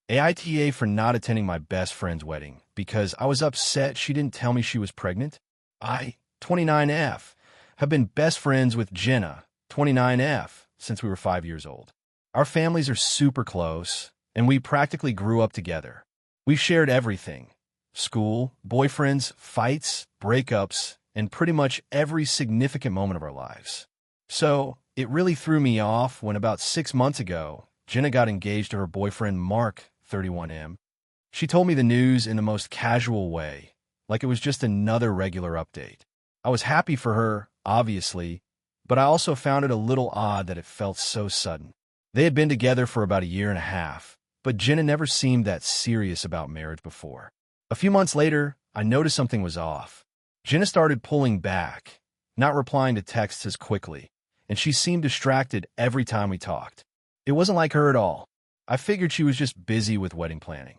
AITA for not attending my best friend's wedding because I was upset she didn't tell me she was pregnant. I, 29F, have been best friends with Jenna, 29F, since we were 5 years old. Our families are super close, and we practically grew up together. We've shared everything: school, boyfriends, fights, breakups, and pretty much every significant moment of our lives. So, it really threw me off when about 6 months ago, Jenna got engaged to her boyfriend Mark, 31M. She told me the news in the most casual way, like it was just another regular update. I was happy for her, obviously, but I also found it a little odd that it felt so sudden. They had been together for about a year and a half, but Jenna never seemed that serious about marriage before. A few months later, I noticed something was off. Jenna started pulling back, not replying to texts as quickly, and she seemed distracted every time we talked. It wasn't like her at all. I figured she was just busy with wedding planning.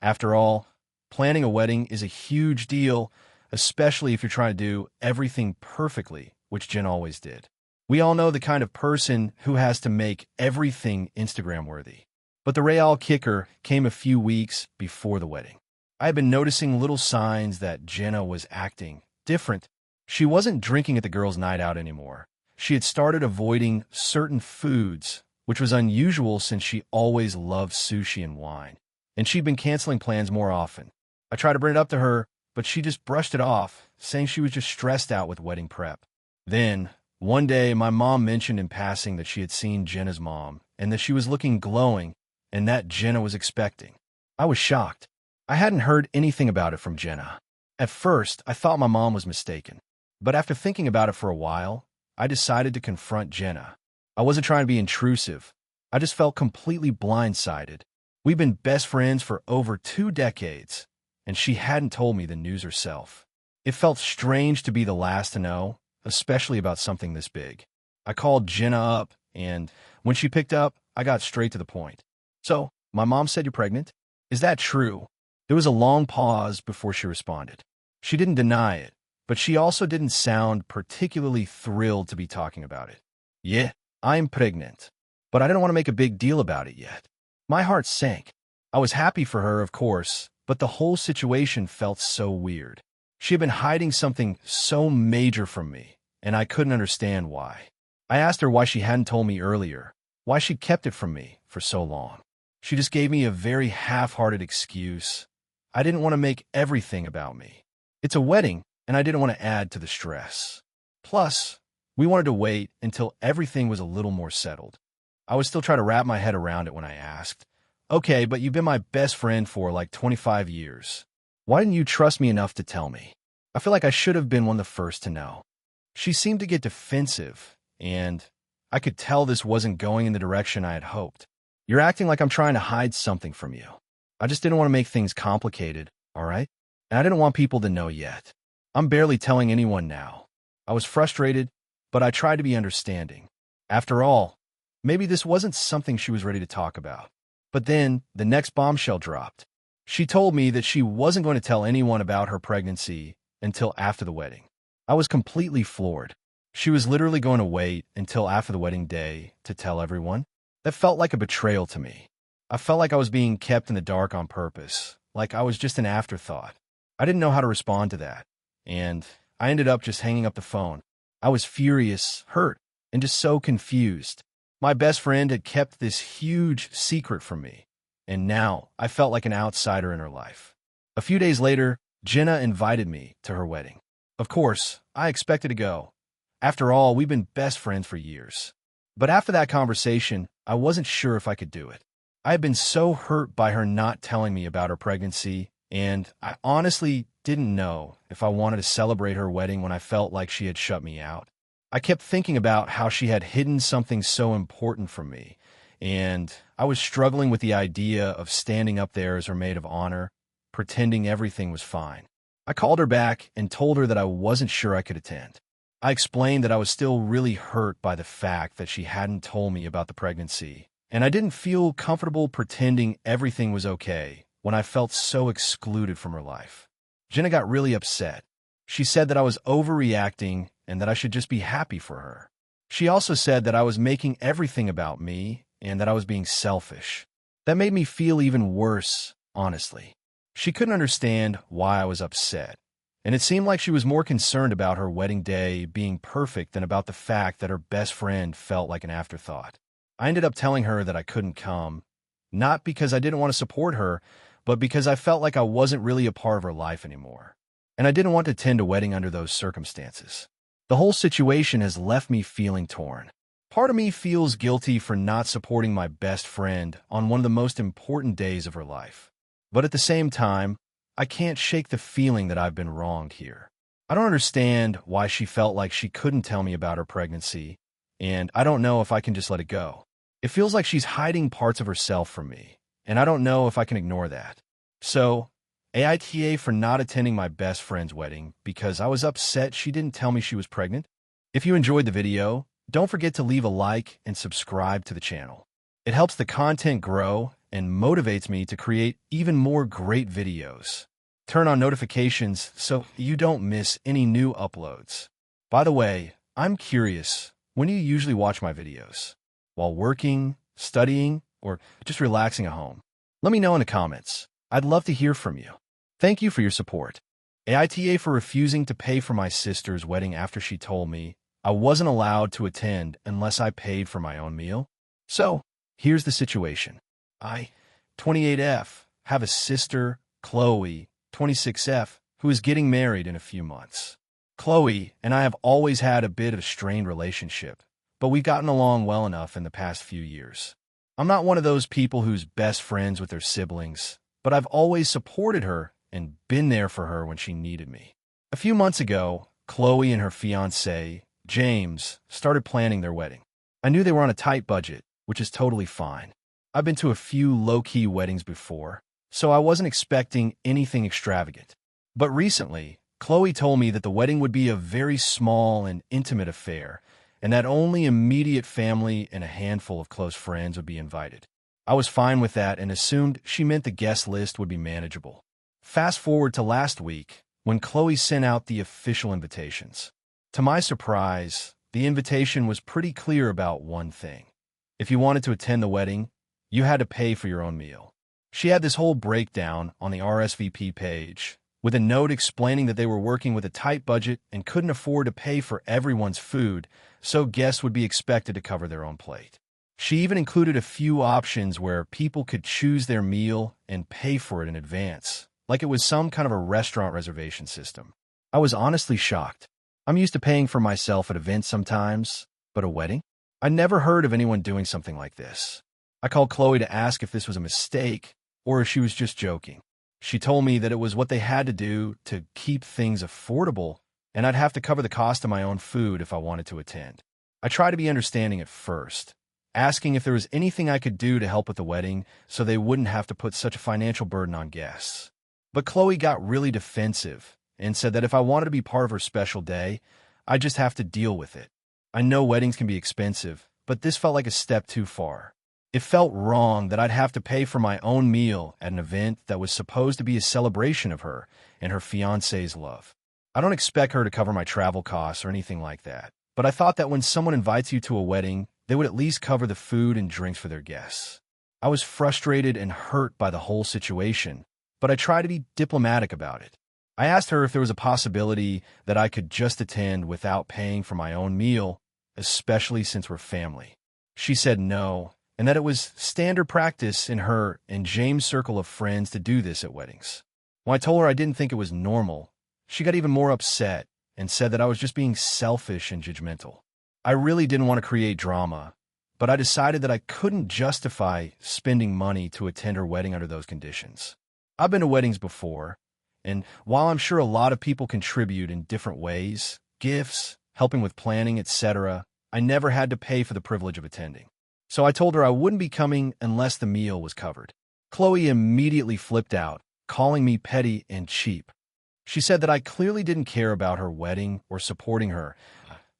After all, planning a wedding is a huge deal, especially if you're trying to do everything perfectly, which Jen always did. We all know the kind of person who has to make everything Instagram-worthy. But the real kicker came a few weeks before the wedding. I had been noticing little signs that Jenna was acting different. She wasn't drinking at the girls' night out anymore. She had started avoiding certain foods, which was unusual since she always loved sushi and wine. And she'd been canceling plans more often. I tried to bring it up to her, but she just brushed it off, saying she was just stressed out with wedding prep. Then, one day, my mom mentioned in passing that she had seen Jenna's mom and that she was looking glowing and that Jenna was expecting. I was shocked. I hadn't heard anything about it from Jenna. At first, I thought my mom was mistaken. But after thinking about it for a while, I decided to confront Jenna. I wasn't trying to be intrusive. I just felt completely blindsided. We've been best friends for over 2 decades, and she hadn't told me the news herself. It felt strange to be the last to know, especially about something this big. I called Jenna up, and when she picked up, I got straight to the point. "So, my mom said you're pregnant? Is that true?" There was a long pause before she responded. She didn't deny it, but she also didn't sound particularly thrilled to be talking about it. "Yeah, I'm pregnant." But I didn't want to make a big deal about it yet. My heart sank. I was happy for her, of course, but the whole situation felt so weird. She had been hiding something so major from me, and I couldn't understand why. I asked her why she hadn't told me earlier, why she'd kept it from me for so long. She just gave me a very half-hearted excuse. I didn't want to make everything about me. It's a wedding, and I didn't want to add to the stress. Plus, we wanted to wait until everything was a little more settled. I was still trying to wrap my head around it when I asked, "Okay, but you've been my best friend for like 25 years. Why didn't you trust me enough to tell me?" I feel like I should have been one of the first to know. She seemed to get defensive, and I could tell this wasn't going in the direction I had hoped. "You're acting like I'm trying to hide something from you. I just didn't want to make things complicated, all right? And I didn't want people to know yet. I'm barely telling anyone now." I was frustrated, but I tried to be understanding. After all, maybe this wasn't something she was ready to talk about. But then, the next bombshell dropped. She told me that she wasn't going to tell anyone about her pregnancy until after the wedding. I was completely floored. She was literally going to wait until after the wedding day to tell everyone. That felt like a betrayal to me. I felt like I was being kept in the dark on purpose, like I was just an afterthought. I didn't know how to respond to that, and I ended up just hanging up the phone. I was furious, hurt, and just so confused. My best friend had kept this huge secret from me, and now I felt like an outsider in her life. A few days later, Jenna invited me to her wedding. Of course, I expected to go. After all, we've been best friends for years. But after that conversation, I wasn't sure if I could do it. I had been so hurt by her not telling me about her pregnancy, and I honestly didn't know if I wanted to celebrate her wedding when I felt like she had shut me out. I kept thinking about how she had hidden something so important from me, and I was struggling with the idea of standing up there as her maid of honor, pretending everything was fine. I called her back and told her that I wasn't sure I could attend. I explained that I was still really hurt by the fact that she hadn't told me about the pregnancy, and I didn't feel comfortable pretending everything was okay when I felt so excluded from her life. Jenna got really upset. She said that I was overreacting and that I should just be happy for her. She also said that I was making everything about me and that I was being selfish. That made me feel even worse, honestly. She couldn't understand why I was upset, and it seemed like she was more concerned about her wedding day being perfect than about the fact that her best friend felt like an afterthought. I ended up telling her that I couldn't come, not because I didn't want to support her, but because I felt like I wasn't really a part of her life anymore. And I didn't want to attend a wedding under those circumstances. The whole situation has left me feeling torn. Part of me feels guilty for not supporting my best friend on one of the most important days of her life. But at the same time, I can't shake the feeling that I've been wronged here. I don't understand why she felt like she couldn't tell me about her pregnancy, and I don't know if I can just let it go. It feels like she's hiding parts of herself from me, and I don't know if I can ignore that. So, AITA for not attending my best friend's wedding because I was upset she didn't tell me she was pregnant. If you enjoyed the video, don't forget to leave a like and subscribe to the channel. It helps the content grow and motivates me to create even more great videos. Turn on notifications so you don't miss any new uploads. By the way, I'm curious, when do you usually watch my videos? While working, studying, or just relaxing at home? Let me know in the comments. I'd love to hear from you. Thank you for your support. AITA for refusing to pay for my sister's wedding after she told me I wasn't allowed to attend unless I paid for my own meal. So, here's the situation. I, 28F, have a sister, Chloe, 26F, who is getting married in a few months. Chloe and I have always had a bit of a strained relationship, but we've gotten along well enough in the past few years. I'm not one of those people who's best friends with their siblings, but I've always supported her and been there for her when she needed me. A few months ago, Chloe and her fiancé, James, started planning their wedding. I knew they were on a tight budget, which is totally fine. I've been to a few low-key weddings before, so I wasn't expecting anything extravagant. But recently, Chloe told me that the wedding would be a very small and intimate affair, and that only immediate family and a handful of close friends would be invited. I was fine with that and assumed she meant the guest list would be manageable. Fast forward to last week, when Chloe sent out the official invitations. To my surprise, the invitation was pretty clear about one thing. If you wanted to attend the wedding, you had to pay for your own meal. She had this whole breakdown on the RSVP page, with a note explaining that they were working with a tight budget and couldn't afford to pay for everyone's food, so guests would be expected to cover their own plate. She even included a few options where people could choose their meal and pay for it in advance, like it was some kind of a restaurant reservation system. I was honestly shocked. I'm used to paying for myself at events sometimes, but a wedding? I never heard of anyone doing something like this. I called Chloe to ask if this was a mistake or if she was just joking. She told me that it was what they had to do to keep things affordable, and I'd have to cover the cost of my own food if I wanted to attend. I tried to be understanding at first, asking if there was anything I could do to help with the wedding so they wouldn't have to put such a financial burden on guests. But Chloe got really defensive and said that if I wanted to be part of her special day, I'd just have to deal with it. I know weddings can be expensive, but this felt like a step too far. It felt wrong that I'd have to pay for my own meal at an event that was supposed to be a celebration of her and her fiancé's love. I don't expect her to cover my travel costs or anything like that, but I thought that when someone invites you to a wedding, they would at least cover the food and drinks for their guests. I was frustrated and hurt by the whole situation, but I tried to be diplomatic about it. I asked her if there was a possibility that I could just attend without paying for my own meal, especially since we're family. She said no, and that it was standard practice in her and James' circle of friends to do this at weddings. When I told her I didn't think it was normal, she got even more upset and said that I was just being selfish and judgmental. I really didn't want to create drama, but I decided that I couldn't justify spending money to attend her wedding under those conditions. I've been to weddings before, and while I'm sure a lot of people contribute in different ways, gifts, helping with planning, etc., I never had to pay for the privilege of attending. So I told her I wouldn't be coming unless the meal was covered. Chloe immediately flipped out, calling me petty and cheap. She said that I clearly didn't care about her wedding or supporting her,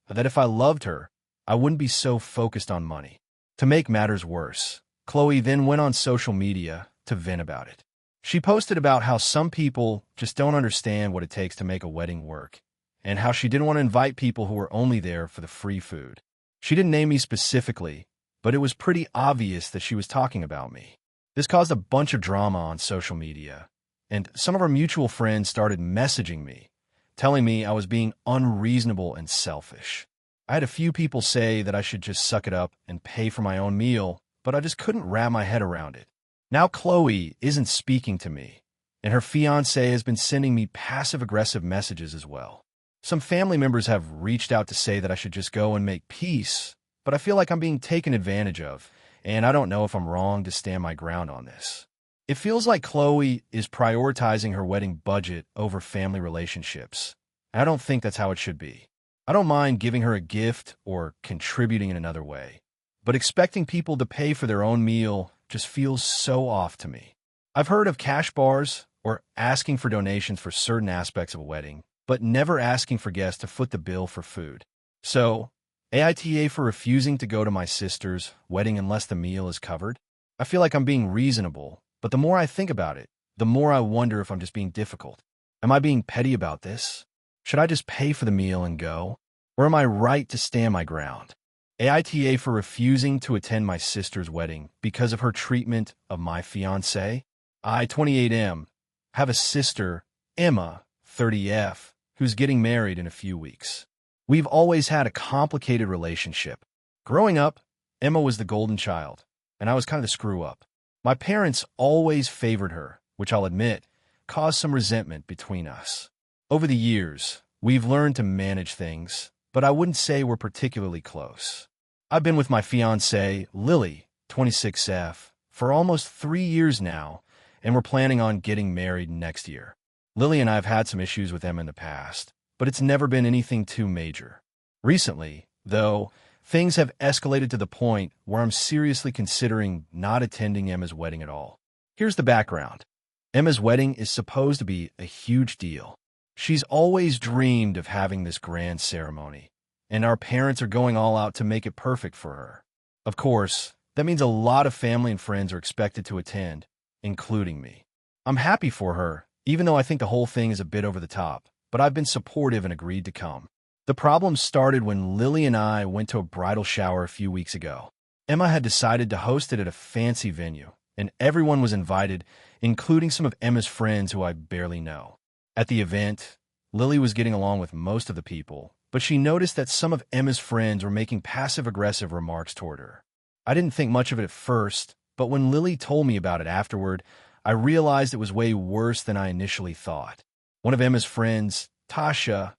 that if I loved her, I wouldn't be so focused on money. To make matters worse, Chloe then went on social media to vent about it. She posted about how some people just don't understand what it takes to make a wedding work, and how she didn't want to invite people who were only there for the free food. She didn't name me specifically, but it was pretty obvious that she was talking about me. This caused a bunch of drama on social media, and some of our mutual friends started messaging me, telling me I was being unreasonable and selfish. I had a few people say that I should just suck it up and pay for my own meal, but I just couldn't wrap my head around it. Now Chloe isn't speaking to me, and her fiancé has been sending me passive-aggressive messages as well. Some family members have reached out to say that I should just go and make peace, but I feel like I'm being taken advantage of, and I don't know if I'm wrong to stand my ground on this. It feels like Chloe is prioritizing her wedding budget over family relationships. I don't think that's how it should be. I don't mind giving her a gift or contributing in another way, but expecting people to pay for their own meal just feels so off to me. I've heard of cash bars or asking for donations for certain aspects of a wedding, but never asking for guests to foot the bill for food. So, AITA for refusing to go to my sister's wedding unless the meal is covered? I feel like I'm being reasonable, but the more I think about it, the more I wonder if I'm just being difficult. Am I being petty about this? Should I just pay for the meal and go? Or am I right to stand my ground? AITA for refusing to attend my sister's wedding because of her treatment of my fiancé? I, 28M, have a sister, Emma, 30F, who's getting married in a few weeks. We've always had a complicated relationship. Growing up, Emma was the golden child, and I was kind of the screw-up. My parents always favored her, which I'll admit, caused some resentment between us. Over the years, we've learned to manage things, but I wouldn't say we're particularly close. I've been with my fiancée, Lily, 26F, for almost 3 years now, and we're planning on getting married next year. Lily and I have had some issues with Emma in the past, but it's never been anything too major. Recently, though, things have escalated to the point where I'm seriously considering not attending Emma's wedding at all. Here's the background. Emma's wedding is supposed to be a huge deal. She's always dreamed of having this grand ceremony, and our parents are going all out to make it perfect for her. Of course, that means a lot of family and friends are expected to attend, including me. I'm happy for her, even though I think the whole thing is a bit over the top, but I've been supportive and agreed to come. The problem started when Lily and I went to a bridal shower a few weeks ago. Emma had decided to host it at a fancy venue, and everyone was invited, including some of Emma's friends who I barely know. At the event, Lily was getting along with most of the people, but she noticed that some of Emma's friends were making passive-aggressive remarks toward her. I didn't think much of it at first, but when Lily told me about it afterward, I realized it was way worse than I initially thought. One of Emma's friends, Tasha,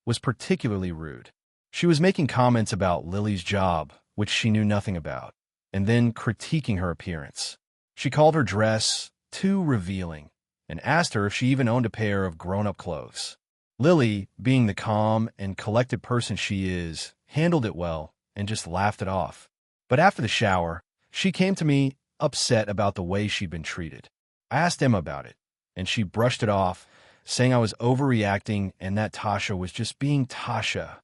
was particularly rude. She was making comments about Lily's job, which she knew nothing about, and then critiquing her appearance. She called her dress too revealing and asked her if she even owned a pair of grown-up clothes. Lily, being the calm and collected person she is, handled it well and just laughed it off. But after the shower, she came to me upset about the way she'd been treated. I asked Emma about it, and she brushed it off, saying I was overreacting and that Tasha was just being Tasha.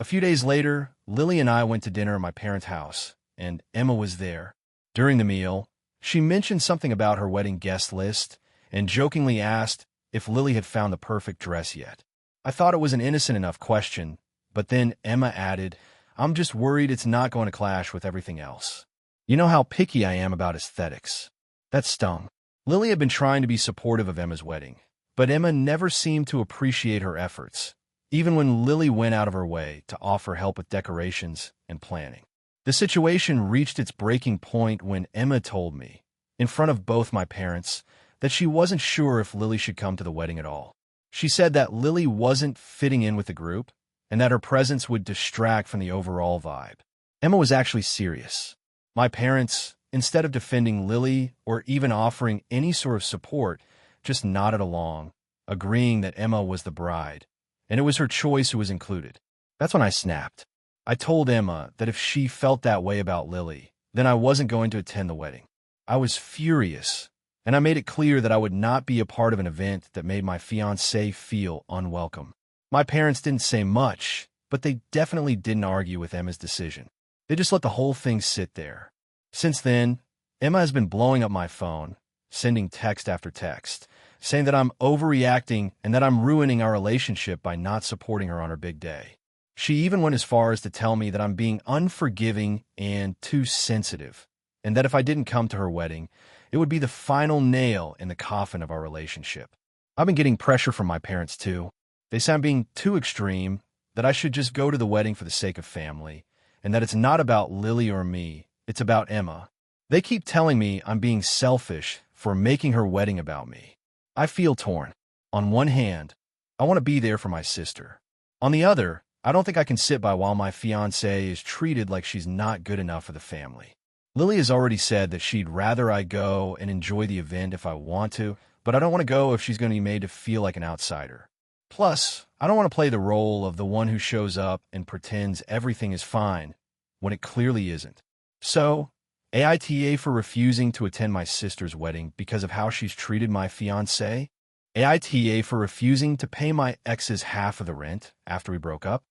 A few days later, Lily and I went to dinner at my parents' house, and Emma was there. During the meal, she mentioned something about her wedding guest list and jokingly asked if Lily had found the perfect dress yet. I thought it was an innocent enough question, but then Emma added, "I'm just worried it's not going to clash with everything else. You know how picky I am about aesthetics." That stung. Lily had been trying to be supportive of Emma's wedding, but Emma never seemed to appreciate her efforts, even when Lily went out of her way to offer help with decorations and planning. The situation reached its breaking point when Emma told me, in front of both my parents, that she wasn't sure if Lily should come to the wedding at all. She said that Lily wasn't fitting in with the group and that her presence would distract from the overall vibe. Emma was actually serious. My parents, instead of defending Lily or even offering any sort of support, just nodded along, agreeing that Emma was the bride, and it was her choice who was included. That's when I snapped. I told Emma that if she felt that way about Lily, then I wasn't going to attend the wedding. I was furious, and I made it clear that I would not be a part of an event that made my fiancé feel unwelcome. My parents didn't say much, but they definitely didn't argue with Emma's decision. They just let the whole thing sit there. Since then, Emma has been blowing up my phone, sending text after text, saying that I'm overreacting and that I'm ruining our relationship by not supporting her on her big day. She even went as far as to tell me that I'm being unforgiving and too sensitive, and that if I didn't come to her wedding, It would be the final nail in the coffin of our relationship. I've been getting pressure from my parents, too. They say I'm being too extreme, that I should just go to the wedding for the sake of family, and that it's not about Lily or me, it's about Emma. They keep telling me I'm being selfish for making her wedding about me. I feel torn. On one hand, I want to be there for my sister. On the other, I don't think I can sit by while my fiancée is treated like she's not good enough for the family. Lily has already said that she'd rather I go and enjoy the event if I want to, but I don't want to go if she's going to be made to feel like an outsider. Plus, I don't want to play the role of the one who shows up and pretends everything is fine when it clearly isn't. So, AITA for refusing to attend my sister's wedding because of how she's treated my fiancé. AITA for refusing to pay my ex's half of the rent after we broke up.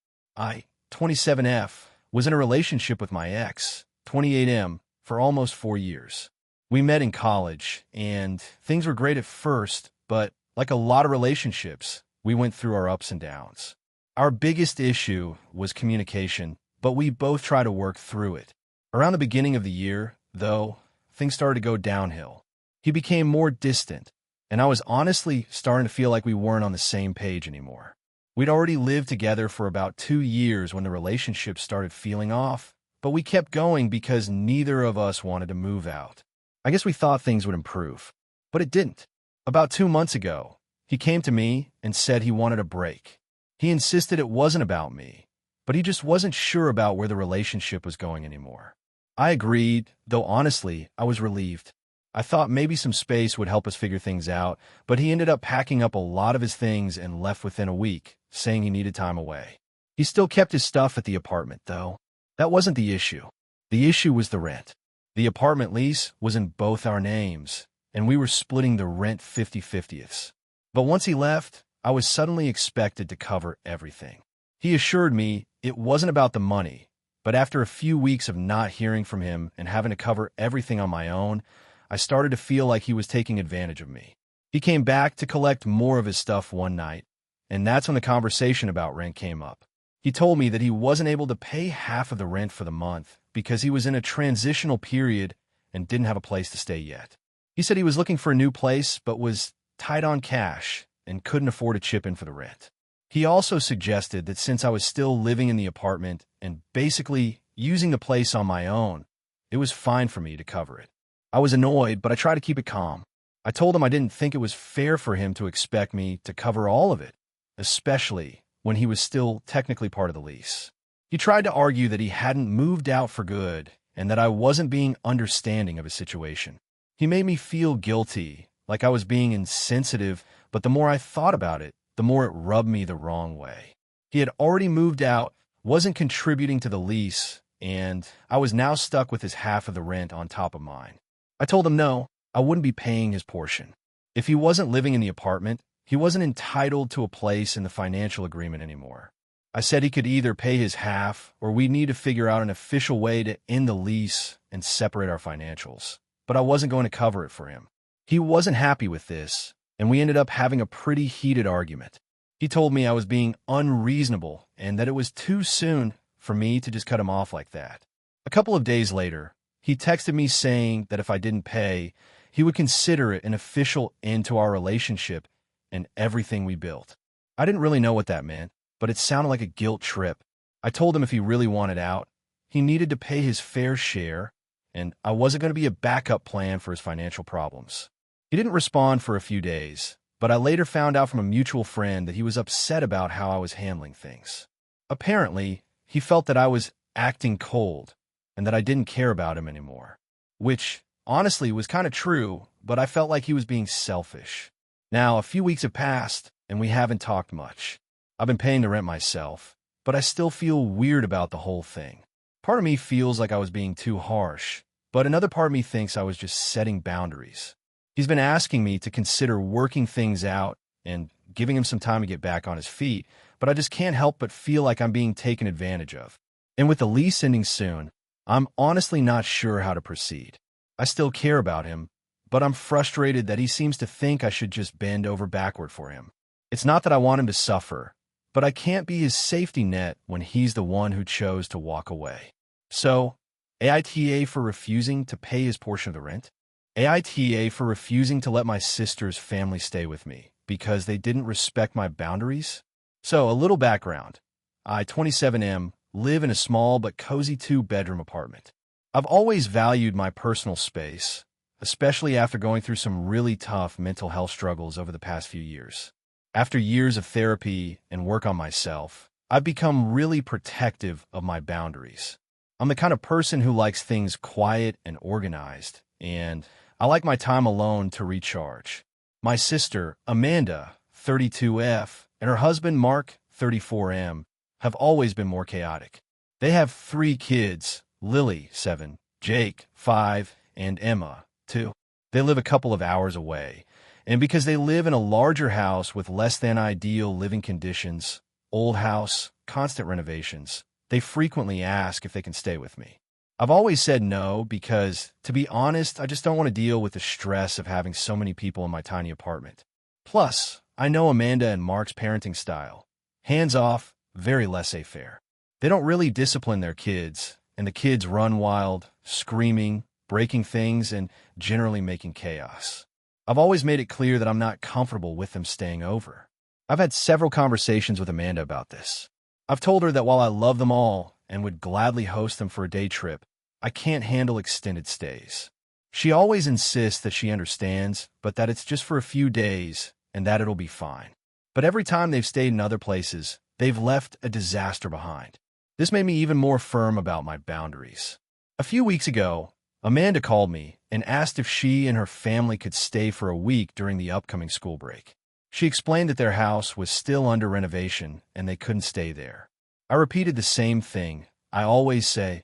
27F, was in a relationship with my ex, 28M, for almost 4 years. We met in college, and things were great at first, but like a lot of relationships, we went through our ups and downs. Our biggest issue was communication, but we both tried to work through it. Around the beginning of the year, though, things started to go downhill. He became more distant, and I was honestly starting to feel like we weren't on the same page anymore. We'd already lived together for about 2 years when the relationship started feeling off, but we kept going because neither of us wanted to move out. I guess we thought things would improve, but it didn't. About 2 months ago, he came to me and said he wanted a break. He insisted it wasn't about me, but he just wasn't sure about where the relationship was going anymore. I agreed, though honestly, I was relieved. I thought maybe some space would help us figure things out, but he ended up packing up a lot of his things and left within a week, saying he needed time away. He still kept his stuff at the apartment, though. That wasn't the issue. The issue was the rent. The apartment lease was in both our names, and we were splitting the rent 50/50ths. But once he left, I was suddenly expected to cover everything. He assured me it wasn't about the money, but after a few weeks of not hearing from him and having to cover everything on my own, I started to feel like he was taking advantage of me. He came back to collect more of his stuff one night, and that's when the conversation about rent came up. He told me that he wasn't able to pay half of the rent for the month because he was in a transitional period and didn't have a place to stay yet. He said he was looking for a new place but was tight on cash and couldn't afford to chip in for the rent. He also suggested that since I was still living in the apartment and basically using the place on my own, it was fine for me to cover it. I was annoyed, but I tried to keep it calm. I told him I didn't think it was fair for him to expect me to cover all of it, especially when he was still technically part of the lease. He tried to argue that he hadn't moved out for good and that I wasn't being understanding of his situation. He made me feel guilty, like I was being insensitive, but the more I thought about it, the more it rubbed me the wrong way. He had already moved out, wasn't contributing to the lease, and I was now stuck with his half of the rent on top of mine. I told him no, I wouldn't be paying his portion. If he wasn't living in the apartment, he wasn't entitled to a place in the financial agreement anymore. I said he could either pay his half or we'd need to figure out an official way to end the lease and separate our financials. But I wasn't going to cover it for him. He wasn't happy with this, and we ended up having a pretty heated argument. He told me I was being unreasonable and that it was too soon for me to just cut him off like that. A couple of days later, he texted me saying that if I didn't pay, he would consider it an official end to our relationship and everything we built. I didn't really know what that meant, but it sounded like a guilt trip. I told him if he really wanted out, he needed to pay his fair share, and I wasn't going to be a backup plan for his financial problems. He didn't respond for a few days, but I later found out from a mutual friend that he was upset about how I was handling things. Apparently, he felt that I was acting cold and that I didn't care about him anymore, which honestly was kind of true, but I felt like he was being selfish. Now, a few weeks have passed, and we haven't talked much. I've been paying the rent myself, but I still feel weird about the whole thing. Part of me feels like I was being too harsh, but another part of me thinks I was just setting boundaries. He's been asking me to consider working things out and giving him some time to get back on his feet, but I just can't help but feel like I'm being taken advantage of. And with the lease ending soon, I'm honestly not sure how to proceed. I still care about him, but I'm frustrated that he seems to think I should just bend over backward for him. It's not that I want him to suffer, but I can't be his safety net when he's the one who chose to walk away. So, AITA for refusing to pay his portion of the rent? AITA for refusing to let my sister's family stay with me because they didn't respect my boundaries. So, a little background. I, 27M, live in a small but cozy 2-bedroom apartment. I've always valued my personal space, especially after going through some really tough mental health struggles over the past few years. After years of therapy and work on myself, I've become really protective of my boundaries. I'm the kind of person who likes things quiet and organized, and I like my time alone to recharge. My sister, Amanda, 32F, and her husband, Mark, 34M, have always been more chaotic. They have 3 kids, Lily, 7, Jake, 5, and Emma, 2. They live a couple of hours away, and because they live in a larger house with less than ideal living conditions, old house, constant renovations, they frequently ask if they can stay with me. I've always said no because, to be honest, I just don't want to deal with the stress of having so many people in my tiny apartment. Plus, I know Amanda and Mark's parenting style. Hands-off, very laissez-faire. They don't really discipline their kids, and the kids run wild, screaming, breaking things, and generally making chaos. I've always made it clear that I'm not comfortable with them staying over. I've had several conversations with Amanda about this. I've told her that while I love them all and would gladly host them for a day trip, I can't handle extended stays. She always insists that she understands, but that it's just for a few days and that it'll be fine. But every time they've stayed in other places, they've left a disaster behind. This made me even more firm about my boundaries. A few weeks ago, Amanda called me and asked if she and her family could stay for a week during the upcoming school break. She explained that their house was still under renovation and they couldn't stay there. I repeated the same thing. I always say,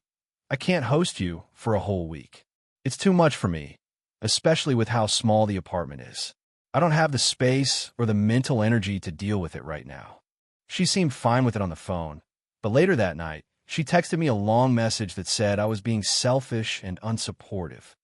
I can't host you for a whole week. It's too much for me, especially with how small the apartment is. I don't have the space or the mental energy to deal with it right now. She seemed fine with it on the phone, but later that night, she texted me a long message that said I was being selfish and unsupportive.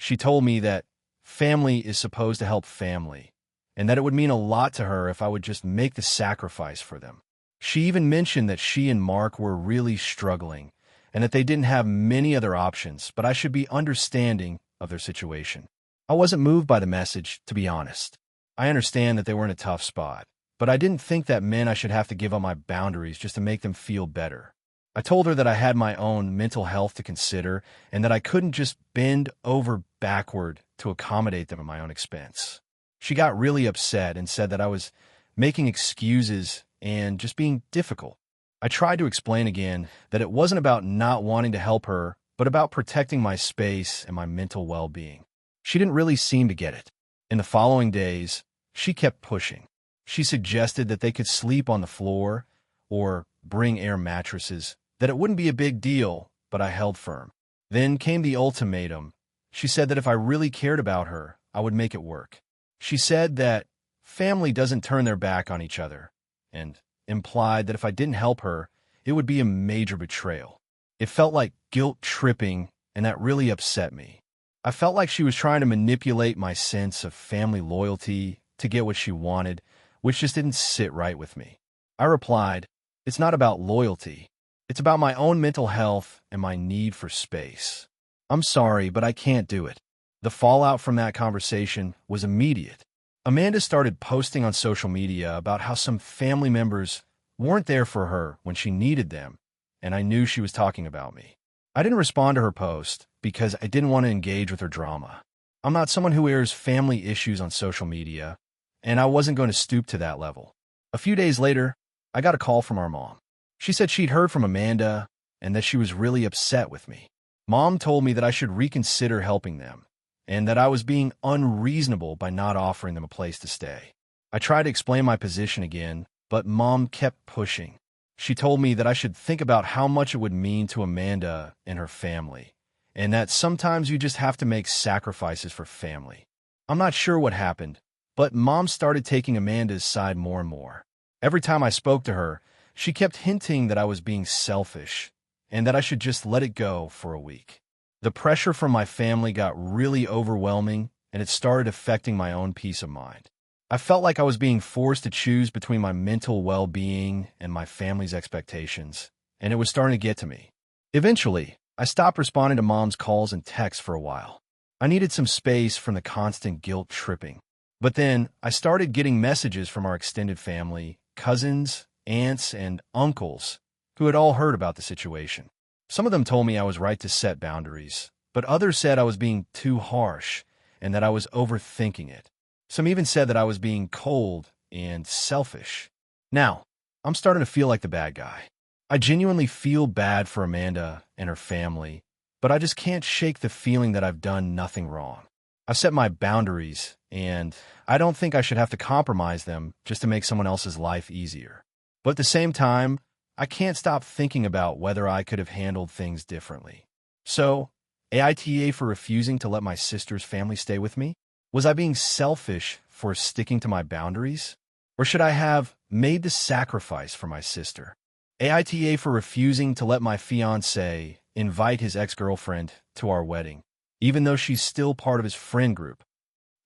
She told me that family is supposed to help family, and that it would mean a lot to her if I would just make the sacrifice for them. She even mentioned that she and Mark were really struggling, and that they didn't have many other options, but I should be understanding of their situation. I wasn't moved by the message, to be honest. I understand that they were in a tough spot, but I didn't think that meant I should have to give up my boundaries just to make them feel better. I told her that I had my own mental health to consider, and that I couldn't just bend over backward to accommodate them at my own expense. She got really upset and said that I was making excuses and just being difficult. I tried to explain again that it wasn't about not wanting to help her, but about protecting my space and my mental well-being. She didn't really seem to get it. In the following days, she kept pushing. She suggested that they could sleep on the floor or bring air mattresses, that it wouldn't be a big deal, but I held firm. Then came the ultimatum. She said that if I really cared about her, I would make it work. She said that family doesn't turn their back on each other, and implied that if I didn't help her, it would be a major betrayal. It felt like guilt tripping, and that really upset me. I felt like she was trying to manipulate my sense of family loyalty to get what she wanted, which just didn't sit right with me. I replied, it's not about loyalty. It's about my own mental health and my need for space. I'm sorry, but I can't do it. The fallout from that conversation was immediate. Amanda started posting on social media about how some family members weren't there for her when she needed them, and I knew she was talking about me. I didn't respond to her post because I didn't want to engage with her drama. I'm not someone who airs family issues on social media, and I wasn't going to stoop to that level. A few days later, I got a call from our mom. She said she'd heard from Amanda and that she was really upset with me. Mom told me that I should reconsider helping them, and that I was being unreasonable by not offering them a place to stay. I tried to explain my position again, but Mom kept pushing. She told me that I should think about how much it would mean to Amanda and her family, and that sometimes you just have to make sacrifices for family. I'm not sure what happened, but Mom started taking Amanda's side more and more. Every time I spoke to her, she kept hinting that I was being selfish, and that I should just let it go for a week. The pressure from my family got really overwhelming, and it started affecting my own peace of mind. I felt like I was being forced to choose between my mental well-being and my family's expectations, and it was starting to get to me. Eventually, I stopped responding to Mom's calls and texts for a while. I needed some space from the constant guilt tripping. But then I started getting messages from our extended family, cousins, aunts, and uncles who had all heard about the situation. Some of them told me I was right to set boundaries, but others said I was being too harsh and that I was overthinking it. Some even said that I was being cold and selfish. Now, I'm starting to feel like the bad guy. I genuinely feel bad for Amanda and her family, but I just can't shake the feeling that I've done nothing wrong. I've set my boundaries, and I don't think I should have to compromise them just to make someone else's life easier. But at the same time, I can't stop thinking about whether I could have handled things differently. So, AITA for refusing to let my sister's family stay with me? Was I being selfish for sticking to my boundaries? Or should I have made the sacrifice for my sister? AITA for refusing to let my fiancé invite his ex-girlfriend to our wedding, even though she's still part of his friend group.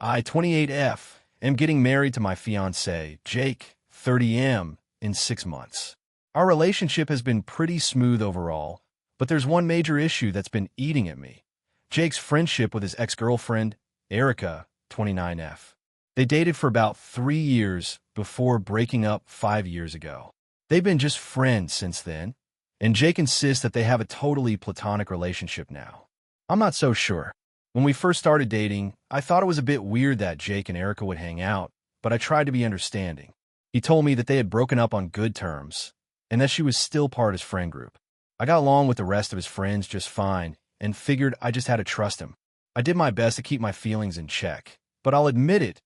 I, 28F, am getting married to my fiancé, Jake, 30M, in 6 months. Our relationship has been pretty smooth overall, but there's one major issue that's been eating at me. Jake's friendship with his ex-girlfriend, Erica, 29F. They dated for about 3 years before breaking up 5 years ago. They've been just friends since then, and Jake insists that they have a totally platonic relationship now. I'm not so sure. When we first started dating, I thought it was a bit weird that Jake and Erica would hang out, but I tried to be understanding. He told me that they had broken up on good terms, and that she was still part of his friend group. I got along with the rest of his friends just fine, and figured I just had to trust him. I did my best to keep my feelings in check, but I'll admit it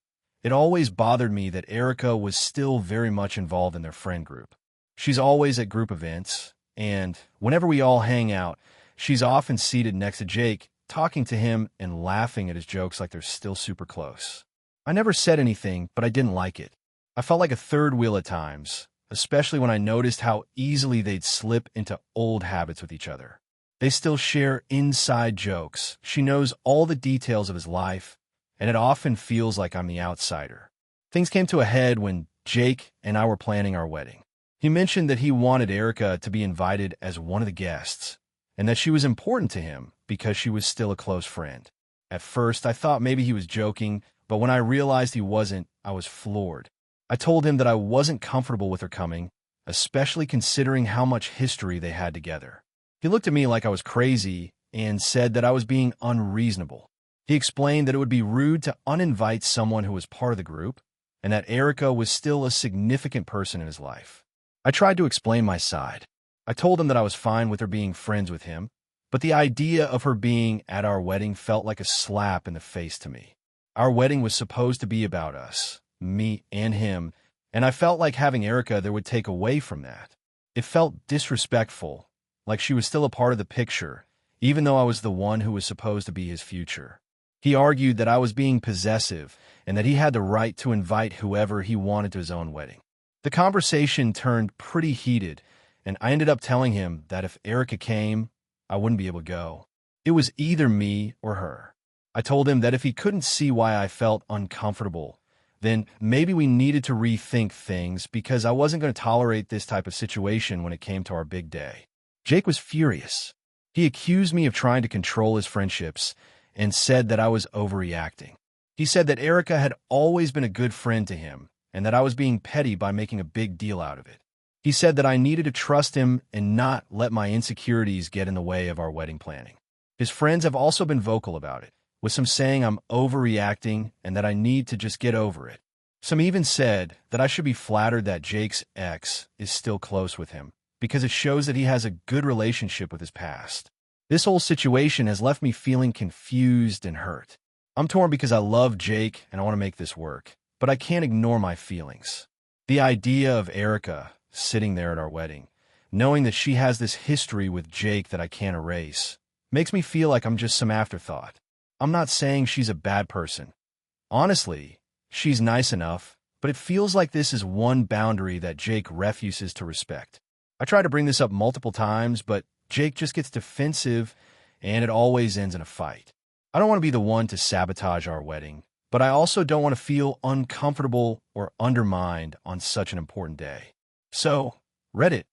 always bothered me that Erica was still very much involved in their friend group. She's always at group events, and whenever we all hang out, she's often seated next to Jake, talking to him and laughing at his jokes like they're still super close. I never said anything, but I didn't like it. I felt like a third wheel at times, especially when I noticed how easily they'd slip into old habits with each other. They still share inside jokes. She knows all the details of his life, and it often feels like I'm the outsider. Things came to a head when Jake and I were planning our wedding. He mentioned that he wanted Erica to be invited as one of the guests, and that she was important to him because she was still a close friend. At first, I thought maybe he was joking, but when I realized he wasn't, I was floored. I told him that I wasn't comfortable with her coming, especially considering how much history they had together. He looked at me like I was crazy and said that I was being unreasonable. He explained that it would be rude to uninvite someone who was part of the group, and that Erica was still a significant person in his life. I tried to explain my side. I told him that I was fine with her being friends with him, but the idea of her being at our wedding felt like a slap in the face to me. Our wedding was supposed to be about us, me and him, and I felt like having Erica there would take away from that. It felt disrespectful, like she was still a part of the picture, even though I was the one who was supposed to be his future. He argued that I was being possessive and that he had the right to invite whoever he wanted to his own wedding. The conversation turned pretty heated, and I ended up telling him that if Erica came, I wouldn't be able to go. It was either me or her. I told him that if he couldn't see why I felt uncomfortable, then maybe we needed to rethink things because I wasn't going to tolerate this type of situation when it came to our big day. Jake was furious. He accused me of trying to control his friendships and said that I was overreacting. He said that Erica had always been a good friend to him and that I was being petty by making a big deal out of it. He said that I needed to trust him and not let my insecurities get in the way of our wedding planning. His friends have also been vocal about it, with some saying I'm overreacting and that I need to just get over it. Some even said that I should be flattered that Jake's ex is still close with him, because it shows that he has a good relationship with his past. This whole situation has left me feeling confused and hurt. I'm torn because I love Jake and I want to make this work, but I can't ignore my feelings. The idea of Erica sitting there at our wedding, knowing that she has this history with Jake that I can't erase, makes me feel like I'm just some afterthought. I'm not saying she's a bad person. Honestly, she's nice enough, but it feels like this is one boundary that Jake refuses to respect. I try to bring this up multiple times, but Jake just gets defensive, and it always ends in a fight. I don't want to be the one to sabotage our wedding, but I also don't want to feel uncomfortable or undermined on such an important day. So, Reddit,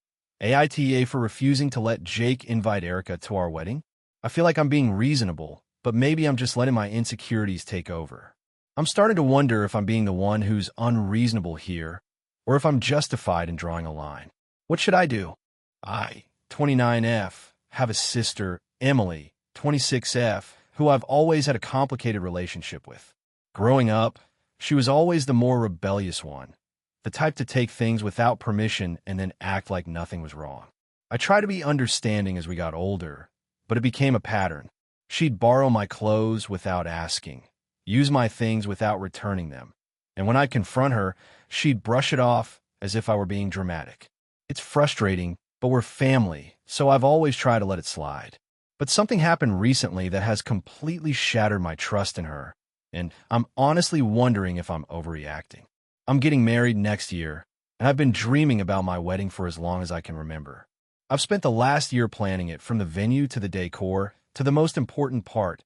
AITA for refusing to let Jake invite Erica to our wedding? I feel like I'm being reasonable, but maybe I'm just letting my insecurities take over. I'm starting to wonder if I'm being the one who's unreasonable here, or if I'm justified in drawing a line. What should I do? I, 29F, have a sister, Emily, 26F, who I've always had a complicated relationship with. Growing up, she was always the more rebellious one, the type to take things without permission and then act like nothing was wrong. I tried to be understanding as we got older, but it became a pattern. She'd borrow my clothes without asking, use my things without returning them, and when I'd confront her, she'd brush it off as if I were being dramatic. It's frustrating, but we're family, so I've always tried to let it slide. But something happened recently that has completely shattered my trust in her, and I'm honestly wondering if I'm overreacting. I'm getting married next year, and I've been dreaming about my wedding for as long as I can remember. I've spent the last year planning it, from the venue to the decor to the most important part,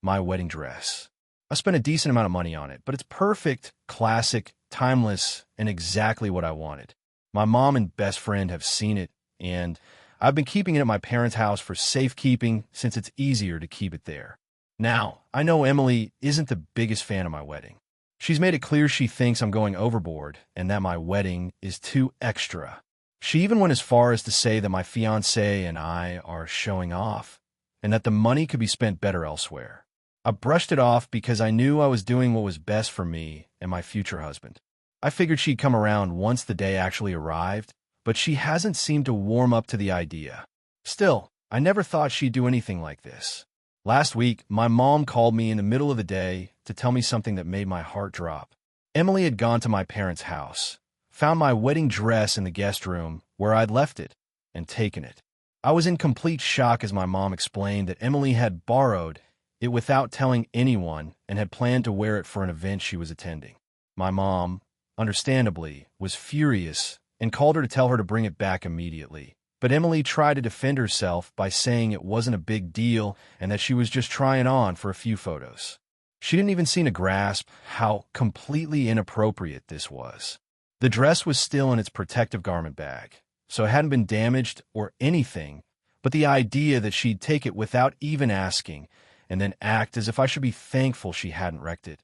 my wedding dress. I spent a decent amount of money on it, but it's perfect, classic, timeless, and exactly what I wanted. My mom and best friend have seen it, and I've been keeping it at my parents' house for safekeeping since it's easier to keep it there. Now, I know Emily isn't the biggest fan of my wedding. She's made it clear she thinks I'm going overboard and that my wedding is too extra. She even went as far as to say that my fiancé and I are showing off and that the money could be spent better elsewhere. I brushed it off because I knew I was doing what was best for me and my future husband. I figured she'd come around once the day actually arrived, but she hasn't seemed to warm up to the idea. Still, I never thought she'd do anything like this. Last week, my mom called me in the middle of the day to tell me something that made my heart drop. Emily had gone to my parents' house, found my wedding dress in the guest room where I'd left it, and taken it. I was in complete shock as my mom explained that Emily had borrowed it without telling anyone and had planned to wear it for an event she was attending. My mom, understandably, was furious and called her to tell her to bring it back immediately. But Emily tried to defend herself by saying it wasn't a big deal and that she was just trying on for a few photos. She didn't even seem to grasp how completely inappropriate this was. The dress was still in its protective garment bag, so it hadn't been damaged or anything, but the idea that she'd take it without even asking and then act as if I should be thankful she hadn't wrecked it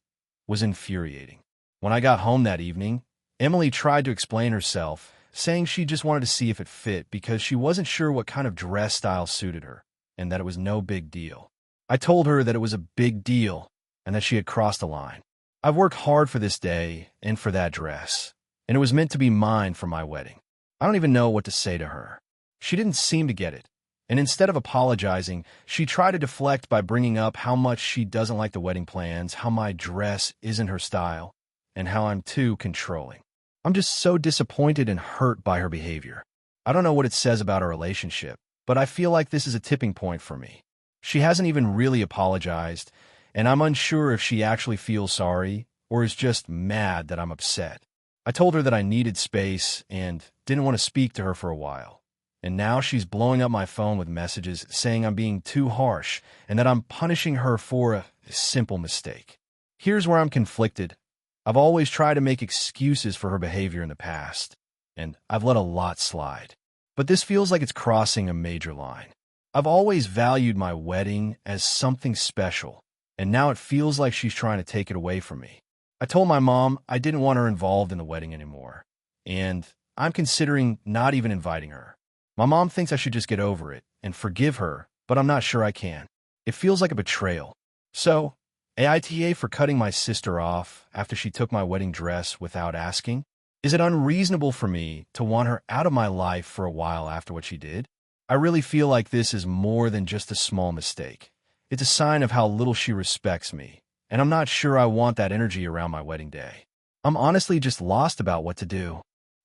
was infuriating. When I got home that evening, Emily tried to explain herself, saying she just wanted to see if it fit because she wasn't sure what kind of dress style suited her, and that it was no big deal. I told her that it was a big deal, and that she had crossed a line. I've worked hard for this day and for that dress, and it was meant to be mine for my wedding. I don't even know what to say to her. She didn't seem to get it, and instead of apologizing, she tried to deflect by bringing up how much she doesn't like the wedding plans, how my dress isn't her style, and how I'm too controlling. I'm just so disappointed and hurt by her behavior. I don't know what it says about our relationship, but I feel like this is a tipping point for me. She hasn't even really apologized, and I'm unsure if she actually feels sorry or is just mad that I'm upset. I told her that I needed space and didn't want to speak to her for a while. And now she's blowing up my phone with messages saying I'm being too harsh and that I'm punishing her for a simple mistake. Here's where I'm conflicted. I've always tried to make excuses for her behavior in the past, and I've let a lot slide. But this feels like it's crossing a major line. I've always valued my wedding as something special, and now it feels like she's trying to take it away from me. I told my mom I didn't want her involved in the wedding anymore, and I'm considering not even inviting her. My mom thinks I should just get over it and forgive her, but I'm not sure I can. It feels like a betrayal. So, AITA for cutting my sister off after she took my wedding dress without asking? Is it unreasonable for me to want her out of my life for a while after what she did? I really feel like this is more than just a small mistake. It's a sign of how little she respects me, and I'm not sure I want that energy around my wedding day. I'm honestly just lost about what to do.